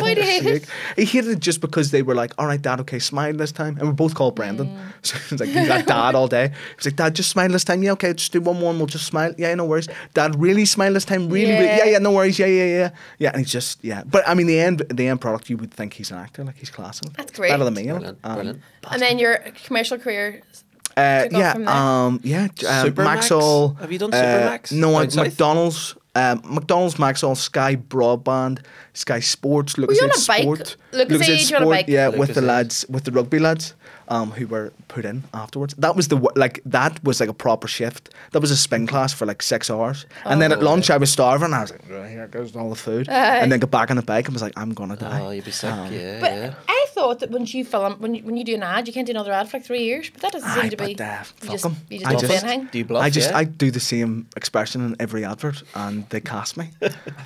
Why do you hate it? He hated it just because they were like, all right, Dad, okay, smile this time. And we're both called Brendan. So he's like, you got Dad all day. He's like, Dad, just smile this time. Yeah, okay, just do one more and we'll just smile. Yeah, no worries. Dad, really smile this time. Really. Yeah, no worries. Yeah. Yeah, and he's just, But I mean, the end product, you would think he's an actor. Like, he's class in it. That's great. Better than me. Brilliant. And then your commercial career... Supermax? Maxall. Have you done Supermax? No, McDonald's. McDonald's, Maxall, Sky Broadband, Sky Sports, Lucasade Sport. Lucasade, you're on a bike. Yeah, with the lads, with the rugby lads, who were put in afterwards. That was that was like a proper shift. That was a spin class for like 6 hours, and then at lunch I was starving. I was like, here goes all the food, and then got back on the bike and was like, I'm gonna die. Oh, you'd be sick. But I thought that when you film, when you do an ad, you can't do another ad for like 3 years. But that doesn't seem to be. You just don't say anything. Do you bluff? I do the same expression in every advert, and they cast me.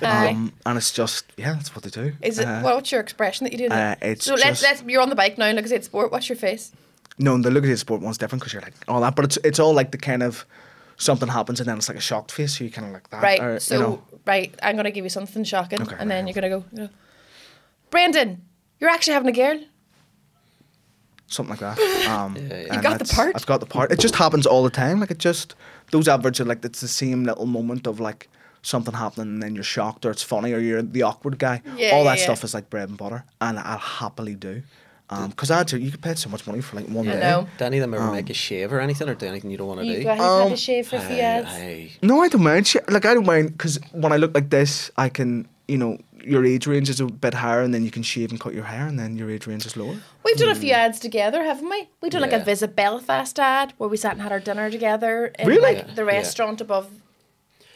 And it's just that's what they do. Is it what's your expression that you do? It's so let's you're on the bike now. Look at Sport. What's your face? No, the Look at Sport one's different because you're like all that, but it's all like the kind of something happens and then it's like a shocked face, so you kind of like that. Right. Or, so I'm gonna give you something shocking, okay, and then you're gonna go, Brendan, you're actually having a girl. Something like that. You got the part. I've got the part. It just happens all the time. Like those adverts are like it's the same little moment of like something happening and then you're shocked or it's funny or you're the awkward guy. All that stuff is like bread and butter, and I'll happily do. Because you could pay so much money for like one day. Know. Do any of them ever make a shave or anything, or do anything you don't want to do? You've had a shave for a few ads. No, I don't mind. Like I don't mind because when I look like this, I can, your age range is a bit higher, and then you can shave and cut your hair, and then your age range is lower. We've done a few ads together, haven't we? We've done like a Visit Belfast ad where we sat and had our dinner together in like the restaurant above.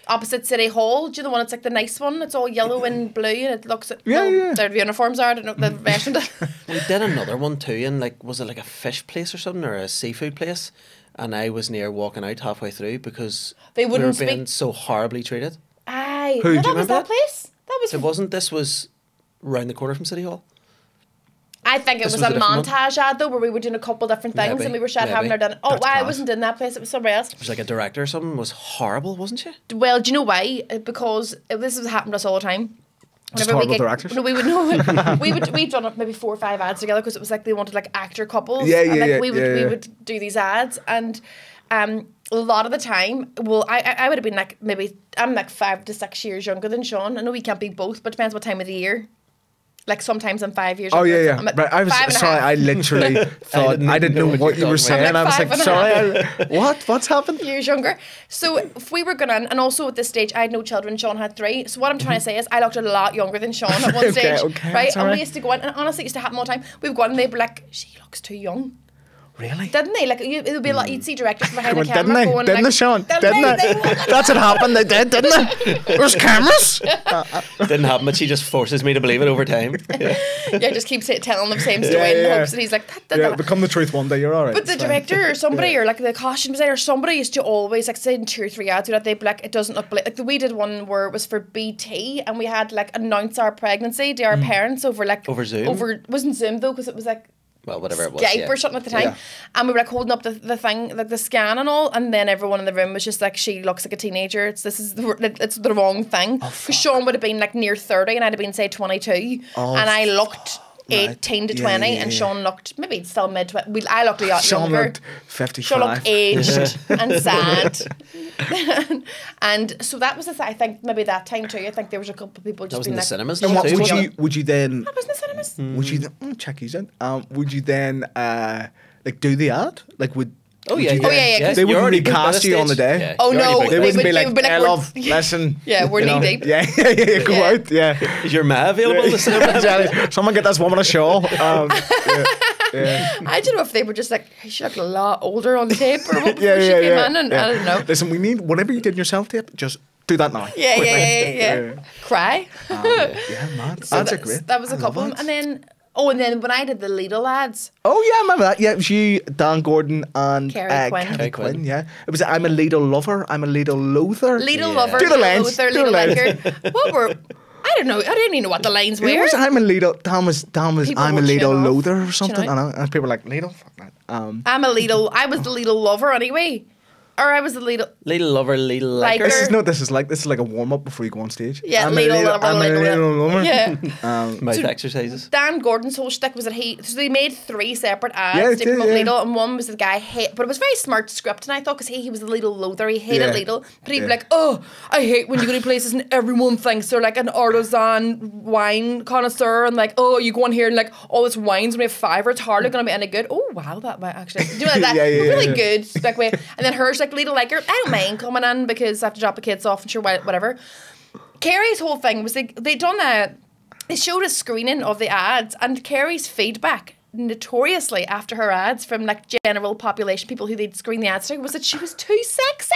Opposite City Hall. Do you know the one? It's like the nice one. It's all yellow and blue, and it looks at their uniforms are. I don't know the restaurant. We did another one too, and like was it like a fish place or something or a seafood place? And I was near walking out halfway through because they wouldn't we were being so horribly treated. Aye, Who? No, Do you that was that place. That was. It wasn't. This was round the corner from City Hall. I think it was a montage ad though, where we were doing a couple different things and we were having our dinner. Oh, I wasn't in that place. It was somewhere else. It was like a director or something. Was horrible, wasn't she? Well, do you know why? Because this has happened to us all the time. Just horrible directors. No, we've done maybe 4 or 5 ads together because it was like they wanted like actor couples. We would do these ads, and a lot of the time, I would have been like I'm like 5 to 6 years younger than Sean. I know we can't be both, but it depends what time of the year. Like sometimes I'm 5 years. Oh yeah. Right. I was sorry. I literally thought I didn't know what you were saying. I was like, sorry. What's happened? Years younger. So if we were going in, and also at this stage, I had no children. Sean had 3. So what I'm trying to say is, I looked a lot younger than Sean at one stage. Okay, right. And we used to go in, and honestly, it used to happen all the time. We would go in, and they'd be like, "She looks too young." Really? Didn't they? Like, it would be like, you'd see directors behind the Didn't camera they? going, Didn't like, they, Sean? Didn't they? That's what happened. They did, didn't they? There's cameras. Didn't happen, but she just forces me to believe it over time. Yeah, just keeps telling them the same story in hopes that he's like, that. Become the truth one day. You're all right. But the director or somebody or like the costume designer or somebody used to always, like, say in 2 or 3 ads, they'd be like, it doesn't look like we did one where it was for BT and we had like announce our pregnancy to our parents over Zoom. Wasn't Zoom though, because it was like, well, whatever it was, Skype or something at the time, and we were like holding up the thing, like the scan and all, and then everyone in the room was just like, she looks like a teenager. It's the wrong thing. Because Sean would have been like near 30 and I'd have been say 22, and I looked 18 to 20, and Sean looked maybe still mid-20. I looked a lot Sean younger. looked 55. Sean looked aged and sad. And so that was I think maybe that time too. I think there was a couple of people just that was in being the like, cinemas. And what too, would you then? that was in the cinemas. Would you check these out? Would you then like do the ad? Like would? Oh would yeah, you yeah, then- They wouldn't recast you on the day. Yeah, Oh, you're no, already They booked. wouldn't be like, we're- love, listen. Yeah, we're you know, knee deep. Yeah, go Yeah. out. Yeah. Is your ma available in the cinema? Exactly. Someone get this woman a shawl. I don't know if they were just like, she looked a lot older on tape or what before Yeah, she yeah, came yeah. in, and yeah. I don't know. Listen, we need whatever you did in your self tape. Just do that now. Yeah. Cry. Yeah, man. That's a great. That was a couple. And then when I did the Lidl ads, Oh yeah, I remember that. Yeah, it was you, Dan Gordon, and Kerry Quinn. Kerry Quinn. Yeah, it was. I'm a Lidl lover. I'm a Lidl loather. Lidl Yeah. lover, Do the Lidl lines, loather, do the Lidl lines. liker. What were? I don't know. I didn't even know what the lines were. It was I'm a Lidl. Dan was. People I'm a were showing Lidl off. loather or something. Do you know? And people were like Lidl. Fuck that. I was the Lidl lover anyway, or I was the Lidl. Little lover, little liker. Liker. This is like a warm up before you go on stage. Yeah, I'm Lidl lover, I'm a Lidl Lidl lover. Yeah. Mouth exercises. Dan Gordon's whole shtick was that so they made 3 separate ads Yeah, to they did, promote yeah. Lidl, and one was the guy but it was very smart script, and I thought because he was a Lidl loather, he hated Yeah. Lidl, but he'd be Yeah. like, oh, I hate when you go to places and everyone thinks they're like an artisan wine connoisseur, and like, oh, you go in here and like all this wine's gonna be 5 or it's hardly gonna be any good. Oh wow, that might actually do like that. Yeah, really yeah. good like way. And then hers like Lidl liker, I don't mind coming in because I have to drop the kids off and sure whatever. Carrie's whole thing was they showed a screening of the ads, and Carrie's feedback notoriously after her ads from like general population people who they'd screen the ads to was that she was too sexy.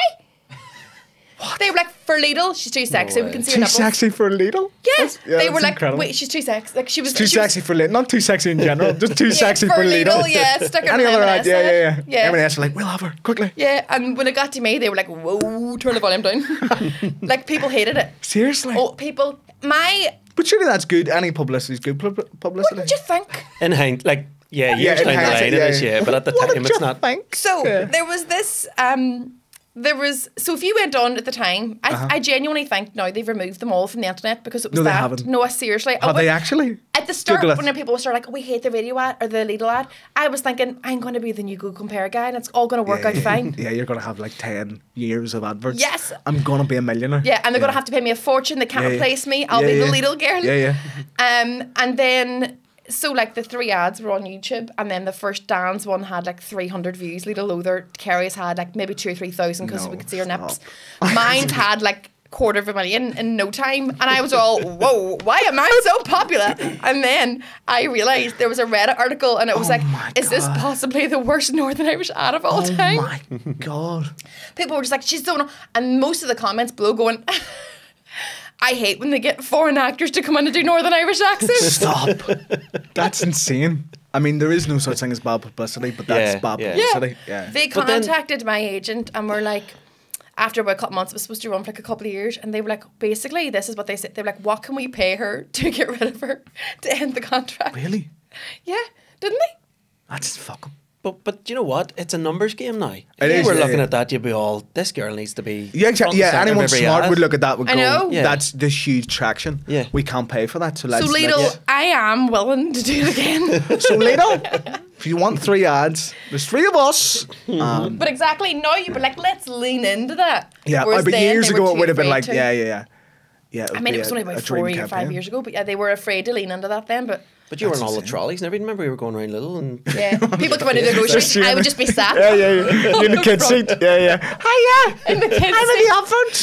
What? They were like, for Lidl, she's too sexy. No We can way. see her Too nipples. sexy for Lidl. Yeah, they that's were like, incredible. wait, she's too sexy. Like she was Too she was- sexy for Lidl. Not too sexy in general. Just too sexy for Lidl. Yeah, stuck her Any in other M&S ad? Yeah. ad. Yeah. M&S were like, we'll have her quickly. Yeah, and when it got to me, they were like, whoa, turn the volume down. Like people hated it. Seriously. Oh, people, But surely that's good. Any publicity is good publicity. what did you think? In hindsight, like, yeah, years in down the hindsight, line it is, yeah. But at the What time, did it's you not. think? So Yeah. there was this. So if you went on at the time, I genuinely think now they've removed them all from the internet because it was No, they that. haven't. No, seriously. Have they actually? At the start, Google it. when people started like, oh, we hate the radio ad or the Lidl ad, I was thinking, I'm going to be the new Google Compare guy and it's all going to work out fine. Yeah, you're going to have like 10 years of adverts. Yes. I'm going to be a millionaire. Yeah, and they're going to have to pay me a fortune. They can't Yeah, yeah. replace me. I'll Yeah, be yeah. the Lidl girl. Yeah. And then, so like the 3 ads were on YouTube, and then the first Dan's one had like 300 views. Lidl Loather, Kerry's had like maybe 2,000 or 3,000 because No, we could see her nips. stop. Mine's had like 250,000 in no time, and I was all, whoa, why am I so popular? And then I realised there was a Reddit article, and it was like, my is this God. possibly the worst Northern Irish ad of all Oh time? my God. People were just like, she's so no, and most of the comments below going, I hate when they get foreign actors to come in and do Northern Irish accents. Stop. That's insane. I mean, there is no such thing as bad publicity, but that's Yeah, bad yeah. publicity. Yeah. They But then- contacted my agent and were like, after about a couple months, it was supposed to run for like a couple of years, and they were like, basically, this is what they said. They were like, what can we pay her to get rid of her to end the contract? Really? Yeah, didn't they? That's fucking. But you know what? It's a numbers game now. If It you is, were yeah, looking yeah. at that, you'd be all, this girl needs to be. Yeah, exactly. front and Yeah, centre of anyone every smart ad. would look at that would I go, know. Yeah. that's this huge traction. Yeah. We can't pay for that. So So let's. Lidl, I am willing to do it again. So Lidl, if you want 3 ads, there's 3 of us. But exactly, now you'd be like, let's lean into that. Yeah, Whereas but then years they were ago it too would have been afraid like, to. yeah. I mean, it was only about 4 or 5 years ago, but yeah, they were afraid to lean into that then. But But you were in That's all the insane. trolleys and everything. Remember, we were going around Little and. yeah, people come out of their groceries. I would just be sat. Yeah. You're in the kids' seat. Yeah. Hiya. In the kids' I'm in the advert.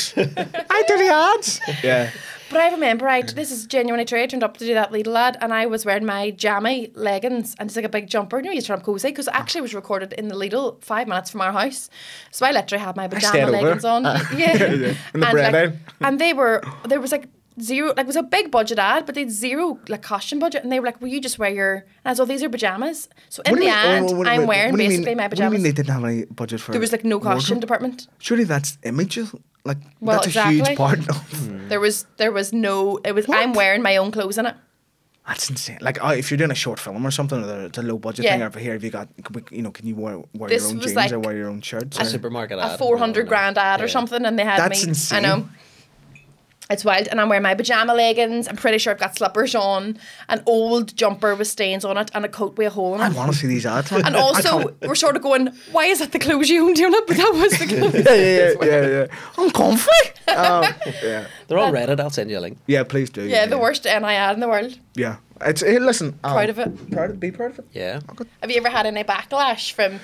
I do the ads. Yeah. But I remember, this is genuinely true. I turned up to do that Lidl ad, and I was wearing my jammy leggings and just like a big jumper. You know, you turn up cozy because actually it was recorded in the Lidl 5 minutes from our house. So I literally had my pajama leggings on. Yeah. And the bread out. And there was like zero, like it was a big budget ad, but they had zero like costume budget, and they were like, "Will you just wear your?" And I was, "Oh, these are pajamas." So in the end, I'm wearing basically my pajamas. What do you mean they didn't have any budget for? There was like no costume wardrobe? department. Surely that's images. Like Well, that's a huge part of. There was no. It was. What? I'm wearing my own clothes in it. That's insane. Like if you're doing a short film or something, or it's a low budget thing over here, have you got, can you wear This your own was jeans like or wear your own shirts? A supermarket ad. A 400 grand ad or something, and they had That's me. insane. I know. It's wild, and I'm wearing my pajama leggings. I'm pretty sure I've got slippers on, an old jumper with stains on it, and a coat with a hole in it. I want to see these ads. And also, we're sort of going, why is that the clothes you own doing it? But that was the clothes. yeah. I'm comfy. Yeah. They're on Reddit. I'll send you a link. Yeah, please do. Yeah, the worst NI ad in the world. Yeah. It's listen. Proud of it. Be proud of it. Yeah. Oh, good. Have you ever had any backlash from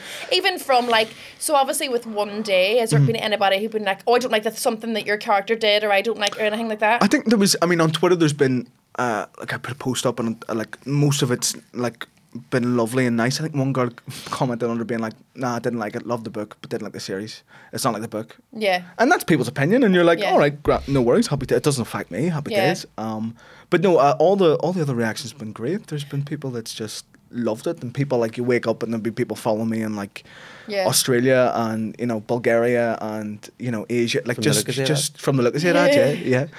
like, so obviously with One Day, has there been anybody who've been like, oh, I don't like that something that your character did, or I don't like, or anything like that? I think there was. I mean, on Twitter, there's been like I put a post up, and like most of it's like been lovely and nice. I think one girl commented under being like, "Nah, I didn't like it. Loved the book, but didn't like the series. It's not like the book." Yeah. And that's people's opinion, and you're like, Yeah. all right, no worries, happy days. It doesn't affect me, happy Yeah. days. But no, all the other reactions have been great. There's been people that's just loved it, and people like you wake up and there'll be people following me in like Australia and Bulgaria and Asia, like From just from the Lucasade ad,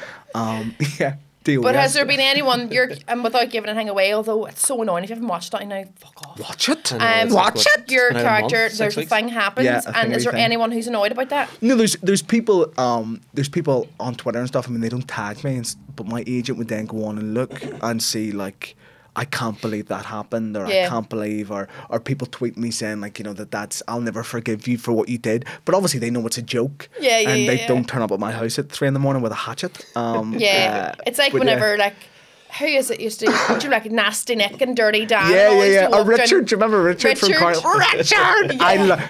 yeah. Deal, But yeah. has there been anyone without giving anything away? Although it's so annoying if you haven't watched it now, fuck off. Watch it. Watch it. Your Another month, character, 6 there's a weeks. thing happens, Yeah, a and is there thing. anyone who's annoyed about that? No, there's people on Twitter and stuff. I mean, they don't tag me, but my agent would then go on and look and see like, I can't believe that happened, or I can't believe, or people tweet me saying like, that's I'll never forgive you for what you did. But obviously they know it's a joke. And they don't turn up at my house at 3 a.m. with a hatchet. It's like whenever like. Who is it used to do like Nasty Nick and Dirty Dan? Yeah. Richard, do you remember Richard from Cardiff? Richard!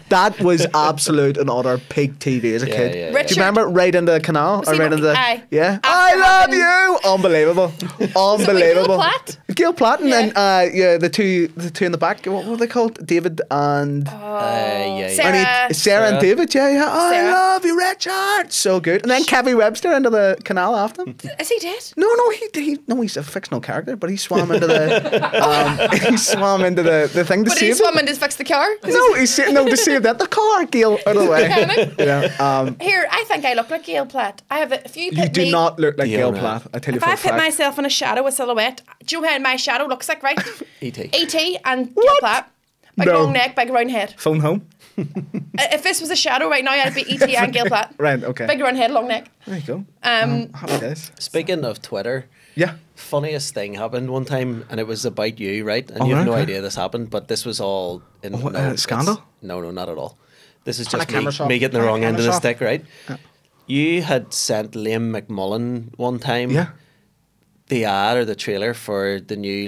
That was absolute and utter pig TV as a kid. yeah. Do you remember right into the canal? Was he right into aye. I love you! Unbelievable. Unbelievable. Gail Platt? Gail Platt and then the two in the back. What were they called? David and Sarah and David. Yeah. I love you, Richard. So good. And then Kevin Webster into the canal after him. Is he dead? No, he's a fictional character, but he swam into the the thing to But save he swam it. in to fix the car? To save that the car, Gail, out of the way. Here, I think I look like Gail Platt. I have a few. You do not look like Gail Platt. I tell you If for I a put fact. myself in a shadow, a silhouette, do you know how my shadow looks like, right? E.T. E.T. and Gail What? Platt. Big No. long neck, big round head. Phone home. If this was a shadow right now, I'd be E.T. and Gail Platt. Right, okay. Big round head, long neck. There you go. Happy days. Speaking of Twitter, Yeah. funniest thing happened one time, and it was about you, right? And you have no idea this happened, but this was all in scandal? No, not at all. This is On a just camera shop. me getting the On a wrong end camera of the shop. stick, right? Yeah. You had sent Liam McMullen one time the ad or the trailer for the new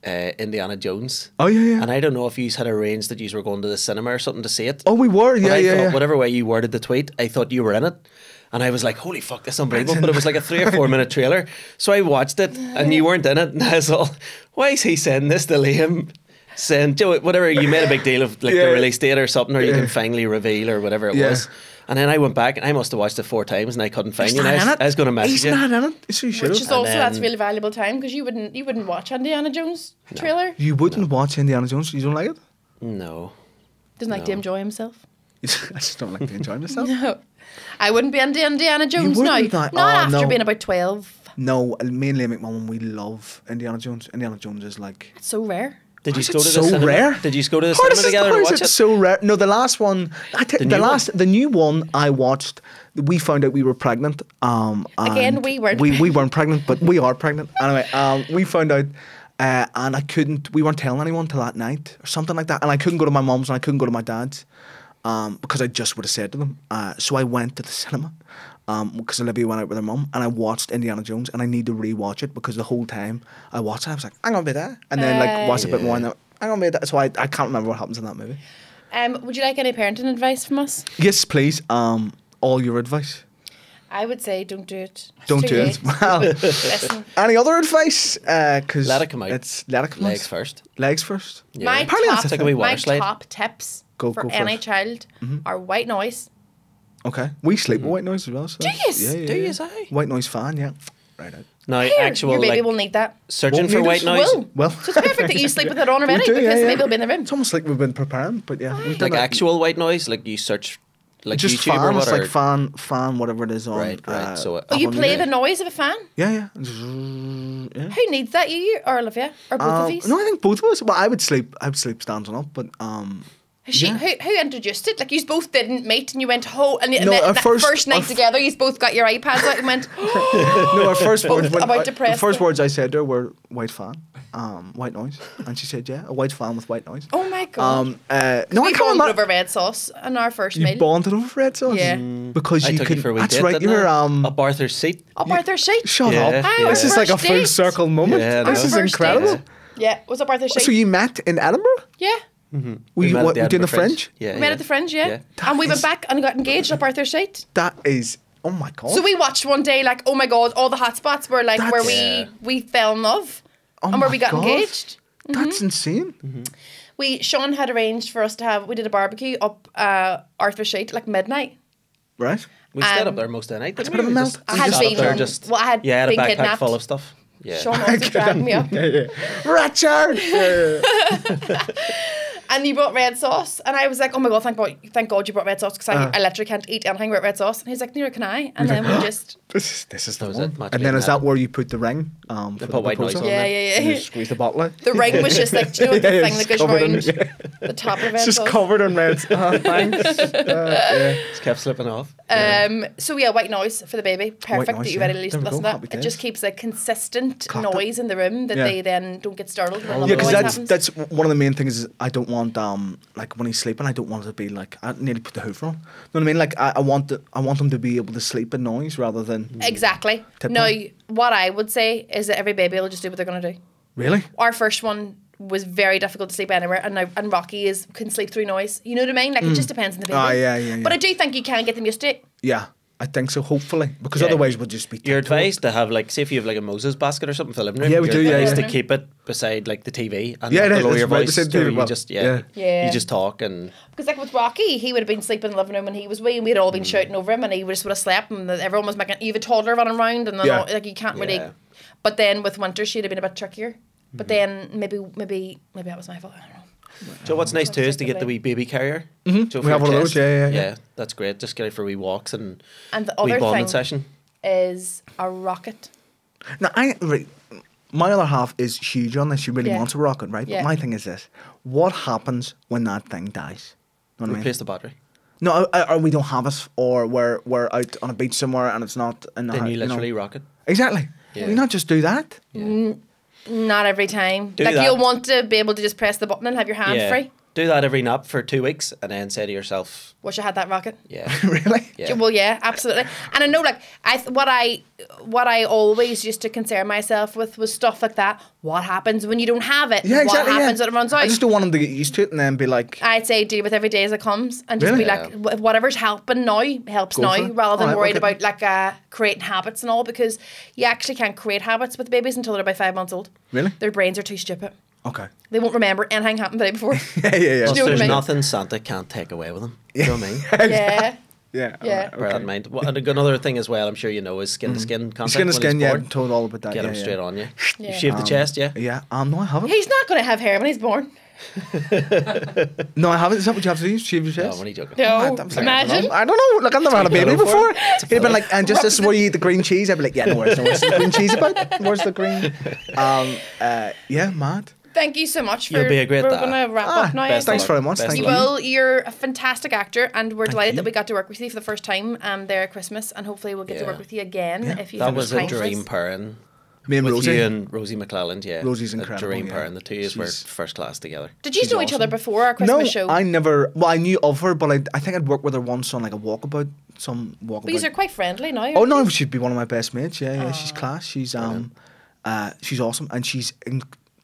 Indiana Jones. Oh, yeah. And I don't know if you had arranged that you were going to the cinema or something to see it. Oh, we were. But Yeah, I thought, yeah. whatever way you worded the tweet, I thought you were in it. And I was like, holy fuck, that's unbelievable. But it was like a 3 or 4 minute trailer. So I watched it and you weren't in it. And I was all, why is he sending this to Liam? Saying, Joe, whatever, you made a big deal of the release date or something, or you can finally reveal or whatever it was. And then I went back and I must have watched it 4 times and I couldn't find you. And I was going to message He's you. not in it. So you should Which have. is also, then- that's really valuable time, because you wouldn't watch Indiana Jones trailer. You wouldn't watch Indiana Jones. You don't like it? No. Doesn't like to enjoy himself. I just don't like to enjoy myself. No. I wouldn't be into Indiana Jones now. wouldn't not? Not Oh, after no. being about 12. No, me and Liam McMullen, we love Indiana Jones. Indiana Jones is like... It's so rare. Did you Is go it to so the cinema? rare? Did you go to the How cinema together to is watch it it? so rare? No, the last one, the new one I watched, we found out we were pregnant. Again, we weren't. We weren't pregnant, but we are pregnant. Anyway, we found out, and we weren't telling anyone till that night or something like that. And I couldn't go to my mum's and I couldn't go to my dad's because I just would have said to them. So I went to the cinema. Because Olivia went out with her mum, and I watched Indiana Jones, and I need to rewatch it because the whole time I watched it, I was like, I'm gonna be there, and then watched a bit more, and I'm gonna be there. So I can't remember what happens in that movie. Would you like any parenting advice from us? Yes, please. All your advice. I would say don't do it. It's Don't too do it. late. Well, Listen, any other advice? Because Let it come out. Let it come out. Legs first. Legs first. Yeah. my Apparently that's top, a Take a wee my water slide. top tips Go for for any it. child are white noise. Okay. We sleep with white noise as well. So Do that's- yous? Yeah, yeah, Do yeah. yous, aye? White noise fan, yeah. Right out. Now, Here, actual your baby like will need that. searching Won't for need white it. noise. Will. Well, So it's perfect that you sleep with it on already we do, because yeah, the yeah. baby will be in the room. It's almost like we've been preparing, but yeah. We've done Like it. actual white noise, like you search like Just YouTube or fan, what? it's like or- fan, whatever it is on. Right. So Oh, you on play the- the noise of a fan? Yeah, yeah. Yeah. Who needs that? You or Olivia? Or both of you? No, I think both of us. Well, I would sleep standing up, but yeah. Who introduced it? Like you both didn't meet and you went and No, our that first- first night our together you both got your iPads out and went no, our first words about to press the first the- words I said to her were white fan, white noise, and she said, "Yeah, a white fan with white noise." oh my god. No, we I can't bonded remember. over red sauce in our first You meal. bonded over red sauce, Yeah. because I you took could. you for a wee That's date, right. didn't You're I? Up Arthur's seat. Up Arthur's sheet. Shut Yeah, up. yeah. This is like a First full date. circle moment. Yeah, I This know. is First incredible. date. Yeah, was up Arthur's sheet. So you met in Edinburgh? Yeah. We met at the doing the Edinburgh French? Yeah. We met at the Fringe, yeah. Yeah. And we That went is- back and got engaged up Arthur's sheet. That is. Oh my god. So we watched one day, like, oh my god, all the hot spots were like where That's- we fell in love Oh and where my we got God. engaged. That's insane. Sean had arranged for us to we did a barbecue up Arthur's Sheet like midnight. Right? We stayed up there most of the night. Didn't bit of we? a We melt. just- I we had sat up been- there just. well, I had you had a been backpack kidnapped. full of stuff. Yeah. Sean also dragged me up. Richard! And you brought red sauce. And I was like, oh my God, thank God you brought red sauce because I literally can't eat anything with red sauce. And he's like, neither can I. And then we just... This is the was one. it. Match And made then in is that heaven. where you put the ring? For put the white noise proposal? on Yeah, it. yeah, And you yeah. just squeeze the bottle out? The ring was just like, do you know what the Yeah, thing it's that goes covered in- round yeah. the top of red It's just sauce? covered in red. Thanks. Yeah. Just kept slipping off. So yeah, white noise for the baby. Perfect noise, that you yeah. ready to There we listen go, to happy that. It just days. keeps a consistent Clapped it. noise in the room that Yeah. they then don't get startled when Yeah, another because noise that's happens. one of the main things is I don't want like when he's sleeping I don't want it to be like I nearly put the hoover on. You know what I mean? Like I want him to be able to sleep in noise rather than Exactly. Tip Now, on. what I would say is that every baby will just do what they're going to do. really. Our first one was very difficult to sleep anywhere, and Rocky can sleep through noise. You know what I mean? Like it just depends on the baby. Ah, yeah. But I do think you can get them used to it. Yeah, I think so. Hopefully, because Yeah. otherwise we'll just be. You're tiptoeing. advised to have like, say if you have like a Moses basket or something for the living room. Yeah, we you're do, yeah, advised yeah. to keep it beside like the TV and Yeah, not it is, below it's your right voice. beside the So TV, you well, just yeah. Yeah. you just talk and Because like with Rocky, he would have been sleeping in the living room when he was wee, and we'd all been shouting over him, and he just would have slept, and everyone was making. You have a toddler running around, and then Yeah. like you can't really. Yeah. But then with Winter, she'd have been a bit trickier. But then maybe that was my fault. I don't know. So what's nice too is to get the wee baby carrier. So We have one of those, yeah. Yeah, that's great. Just get it for wee walks and And the wee other bonding thing session. is a rocket. Now, my other half is huge on this. She really Yeah. wants a rocket, right? Yeah. But my thing is this: what happens when that thing dies? Know what I mean? Replace the battery. No, or we don't have it, or we're out on a beach somewhere and it's not. In the Then house, you literally rock it. exactly. Yeah. We not just do that. Not every time. Do like that. you'll want to be able to just press the button and have your hand free. Do that every nap for 2 weeks and then say to yourself, Wish I had that rocket. yeah. Really? Yeah. Well, yeah, absolutely. And I know, like, what I always used to concern myself with was stuff like that. What happens when you don't have it? Yeah, exactly. What happens yeah. when it runs out? I just don't want them to get used to it and then be like, I'd say deal with every day as it comes, and just Really? be like, whatever's helping now helps Go now, for it. rather than Alright, worried okay. about like creating habits and all, because you actually can't create habits with babies until they're about 5 months old. Really? Their brains are too stupid. okay. They won't remember anything happened the day before. Yeah. Plus, know what I there's mean? nothing Santa can't take away with him. You know what I mean? Yeah. Yeah. Yeah. Bear that in mind. Well, and another thing as well, I'm sure you know, is skin to skin contact. Skin to when skin, he's yeah. born. Told all about that. Get yeah, him yeah. straight on you. Yeah. You shave the chest, yeah? Yeah. No, I haven't. He's not going to have hair when he's born. No, I haven't. Is that what you have to do? Shave your No, chest? I'm only joking. No, I was like, imagine. I don't know. Look, I've never had a baby pillow for before. it. It's a He'd been pillow. like, and just this is where you eat the green cheese. I'd be like, yeah, no worries. Where's the green cheese about? Where's the green? Yeah, mad. Thank you so much for. You'll be a great We're dad. going to wrap up now. best Thanks of very luck. much. Best Thank of you. luck. Well, you're a fantastic actor, and we're delighted you. that we got to work with you for the first time there at Christmas, and hopefully we'll get to Yeah. work with you again if you That was a time for us. dream pairing. Me and With Rosie. you and Rosie McClelland, yeah. Rosie's A incredible, dream yeah. pairing. The two of you were She's- first class together. Did you She's know each other awesome. before our No, Christmas show? I never. Well, I knew of her, but I think I'd worked with her once on like a walkabout. Some walkabout. But you're quite friendly now. Oh aren't no, you? she'd be one of my best mates. Yeah, she's class. She's awesome, and she's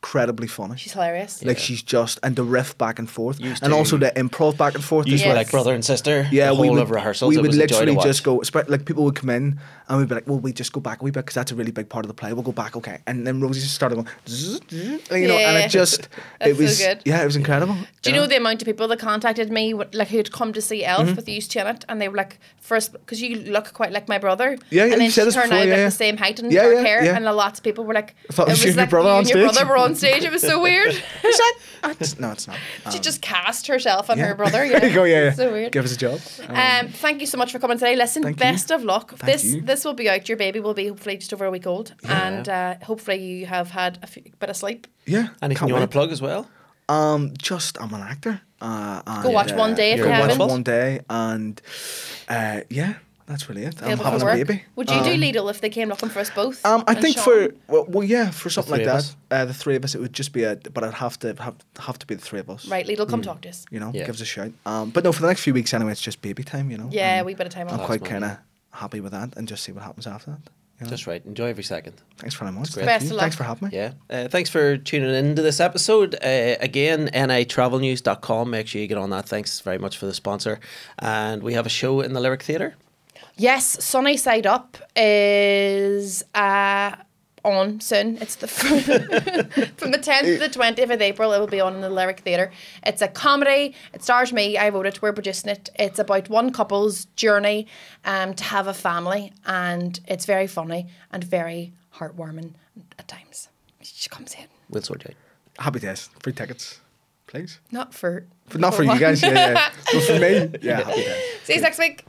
incredibly funny. She's hilarious. Like she's just, and the riff back and forth, Used and to- also the improv back and forth. You as were well. like brother and sister. Yeah, the we whole would of rehearsals. we it would was a joy to literally watch. just go. Like people would come in and we'd be like, "Well, we just go back a wee bit because that's a really big part of the play. We'll go back, okay." And then Rosie just started going, zzz, zzz, and Yeah. it just That's it was so good. yeah, it was incredible. Do you know the amount of people that contacted me, like who'd come to see Elf Mm-hmm. with you two in it, and they were like, first, because you look quite like my brother. Yeah, yeah, and then you said she this turned before, out yeah, about yeah. the same height and Yeah, dark yeah, hair, yeah. and lots of people were like, I thought it was you and your like brother you on and your stage. brother were on stage. It was so weird. Is that? No, it's not. She just cast herself on yeah. her brother. Yeah, There you go. Yeah, yeah. So weird. Give us a job. Thank you so much for coming today. Listen, Thank you. best of luck. Thank you. This will be out. Your baby will be hopefully just over a week old, and hopefully you have had a bit of sleep. Yeah. Anything can't you want wait. to plug as well? Just I'm an actor. Go watch One Day if you're you Go watch haven't. One Day, and yeah, that's really it. I'm Available having for a work. baby. Would you do Lidl if they came looking for us both? I and think Sean? well, yeah, for something like three of that, the three of us, it would just be but I'd have to be the three of us. Right, Lidl, come talk to us. You know, Yeah. give us a shout. But no, for the next few weeks anyway, it's just baby time. You know. Yeah, and we bit of time I'm off. quite That's kind of happy with that, and just see what happens after that. You know? Just right. Enjoy every second. Thanks very much. great. Thank Best you. of luck. Thanks for having me. Yeah. Thanks for tuning in to this episode. Again, nitravelnews.com. Make sure you get on that. Thanks very much for the sponsor. And we have a show in the Lyric Theatre. Yes, Sunny Side Up is on soon. It's the from the 10th to the 20th of April. It will be on in the Lyric Theatre. It's a comedy. It stars me. I wrote it. We're producing it. It's about one couple's journey to have a family, and it's very funny and very heartwarming at times. She comes in. We'll sort you out. Happy days. Free tickets, please. Not for Not for you guys. Yeah, yeah. But for me, yeah. Happy days. See you next week.